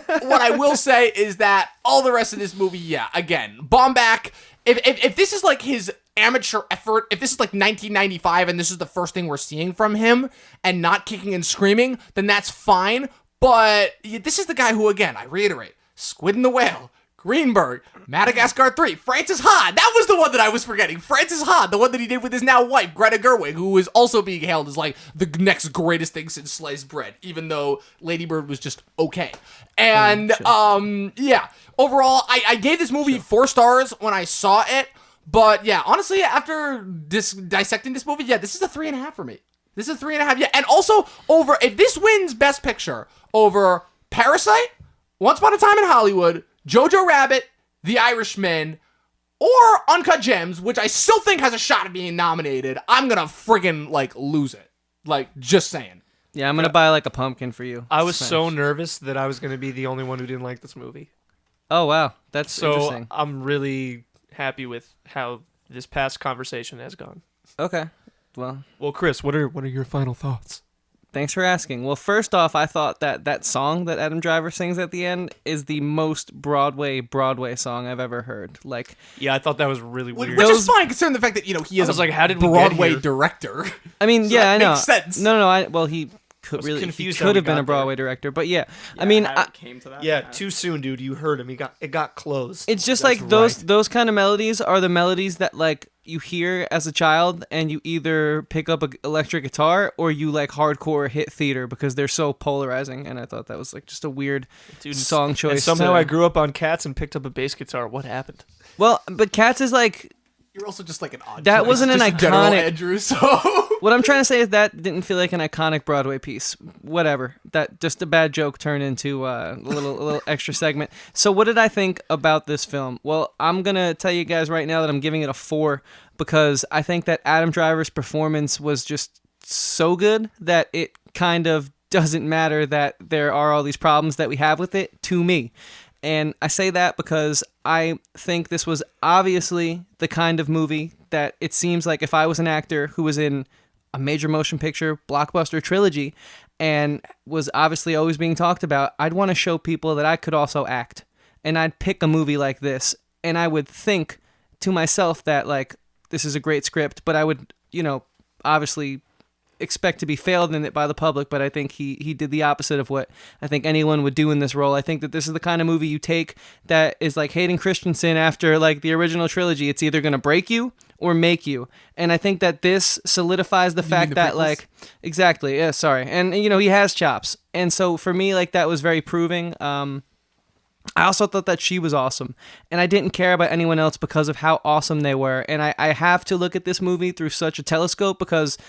what I will say is that all the rest of this movie, yeah, again, Baumbach, if this is like his amateur effort, if this is like 1995 and this is the first thing we're seeing from him and not kicking and screaming, then that's fine. But this is the guy who, again, I reiterate, Squid and the Whale, Greenberg, Madagascar 3, Francis Ha. That was the one that I was forgetting. Francis Ha, the one that he did with his now wife, Greta Gerwig, who is also being hailed as like the next greatest thing since sliced bread, even though Lady Bird was just okay. And, yeah, overall, I gave this movie 4 stars when I saw it. But yeah, honestly, after dissecting this movie, yeah, this is a 3.5 for me. This is a 3.5. Yeah, and also if this wins Best Picture over Parasite, Once Upon a Time in Hollywood, Jojo Rabbit, The Irishman, or Uncut Gems, which I still think has a shot at being nominated, I'm gonna friggin' like lose it. Like, just saying. Yeah, I'm gonna buy like a pumpkin for you. I was so nervous that I was gonna be the only one who didn't like this movie. Oh wow, that's so interesting. I'm really happy with how this past conversation has gone. Okay, well, Chris, what are your final thoughts? Thanks for asking. Well, first off, I thought that song that Adam Driver sings at the end is the most Broadway song I've ever heard. Like, yeah, I thought that was really weird. Which is fine, considering the fact that he is how did we Broadway get here? director. I mean, So yeah, that I know. makes sense. No. He could have been a Broadway director, but yeah, I mean, came to that. Yeah, too soon, dude. You heard him. It got closed. it's just That's like right. those kind of melodies are the melodies that like you hear as a child, and you either pick up an electric guitar or you like hardcore hit theater because they're so polarizing. And I thought that was like just a weird song choice. And somehow I grew up on Cats and picked up a bass guitar. What happened? Well, but Cats is like. You're also just like an odd That choice, wasn't an just in general, iconic- Andrew, so... What I'm trying to say is that didn't feel like an iconic Broadway piece. Whatever. That just a bad joke turned into a little extra segment. So what did I think about this film? Well, I'm going to tell you guys right now that I'm giving it a 4 because I think that Adam Driver's performance was just so good that it kind of doesn't matter that there are all these problems that we have with it to me. And I say that because I think this was obviously the kind of movie that it seems like if I was an actor who was in a major motion picture blockbuster trilogy and was obviously always being talked about, I'd want to show people that I could also act. And I'd pick a movie like this, and I would think to myself that, like, this is a great script, but I would, obviously expect to be failed in it by the public, but I think he did the opposite of what I think anyone would do in this role. I think that this is the kind of movie you take that is like Hayden Christensen after like the original trilogy. It's either going to break you or make you. And I think that this solidifies the fact that prequels? like, exactly. Yeah, sorry. And he has chops. And so for me, like that was very proving. I also thought that she was awesome, and I didn't care about anyone else because of how awesome they were. And I have to look at this movie through such a telescope because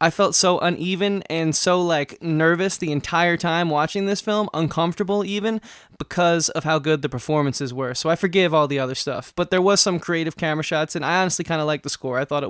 I felt so uneven and so like nervous the entire time watching this film, uncomfortable even, because of how good the performances were. So I forgive all the other stuff, but there was some creative camera shots, and I honestly kind of liked the score. I thought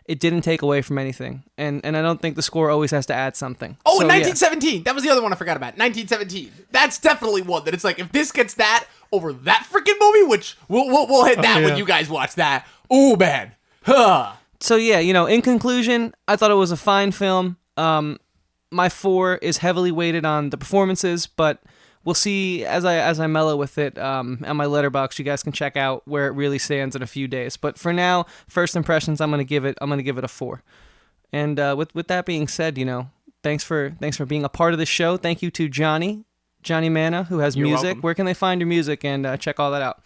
it didn't take away from anything, and I don't think the score always has to add something. Oh, so, 1917. Yeah. That was the other one I forgot about. 1917. That's definitely one that it's like, if this gets that over that freaking movie, which we'll hit that when you guys watch that. Oh, man. Huh. So yeah, in conclusion, I thought it was a fine film. My 4 is heavily weighted on the performances, but we'll see as I mellow with it. On my letterbox, you guys can check out where it really stands in a few days. But for now, first impressions, I'm gonna give it a 4. And with that being said, thanks for being a part of the show. Thank you to Johnny Manna, who has You're music. welcome. Where can they find your music and check all that out?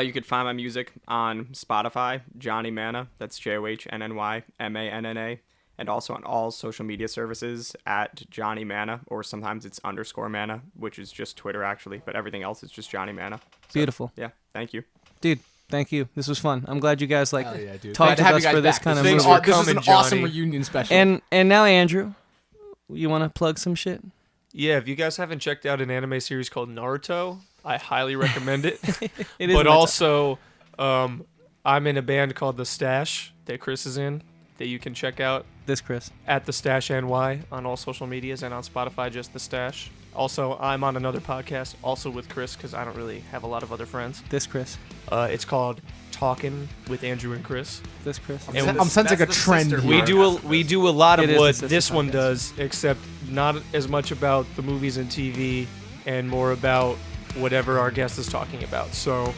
You could find my music on Spotify, Johnny Manna. That's JohnnyManna, and also on all social media services at Johnny Manna, or sometimes it's _Manna, which is just Twitter actually, but everything else is just Johnny Manna. So, Beautiful. Yeah, thank you. Dude, thank you. This was fun. I'm glad you guys Hell yeah, dude. talked Glad to with have us you guys for this back. kind of This movie. is an Johnny. awesome reunion special. And now, Andrew, you want to plug some shit? Yeah, if you guys haven't checked out an anime series called Naruto, I highly recommend it. It is But my also, I'm in a band called The Stash that Chris is in. that you can check out This Chris. at The Stash NY on all social medias and on Spotify, just The Stash. Also, I'm on another podcast, also with Chris, because I don't really have a lot of other friends. This Chris. It's called Talkin with Andrew and Chris. This Chris. I'm sensing a trend here. We do a lot of It is what the sister this one podcast. does, except not as much about the movies and TV, and more about whatever our guest is talking about. So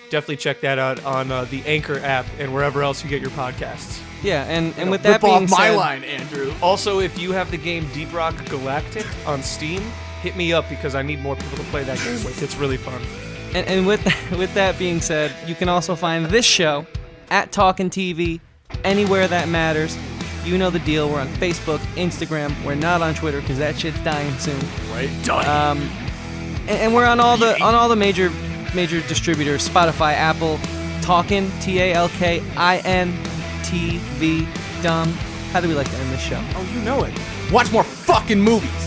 definitely check that out on the Anchor app and wherever else you get your podcasts. Yeah, and with that Rip being off my said, line, Andrew. Also, if you have the game Deep Rock Galactic on Steam, hit me up because I need more people to play that game with. It's really fun. and with that being said, you can also find this show at Talkin TV, anywhere that matters. You know the deal. We're on Facebook, Instagram. We're not on Twitter because that shit's dying soon. Right? Done. And we're on all the major distributors: Spotify, Apple, Talkin, TalkinTV. Dom, how do we like to end this show? Oh, you know it. Watch more fucking movies.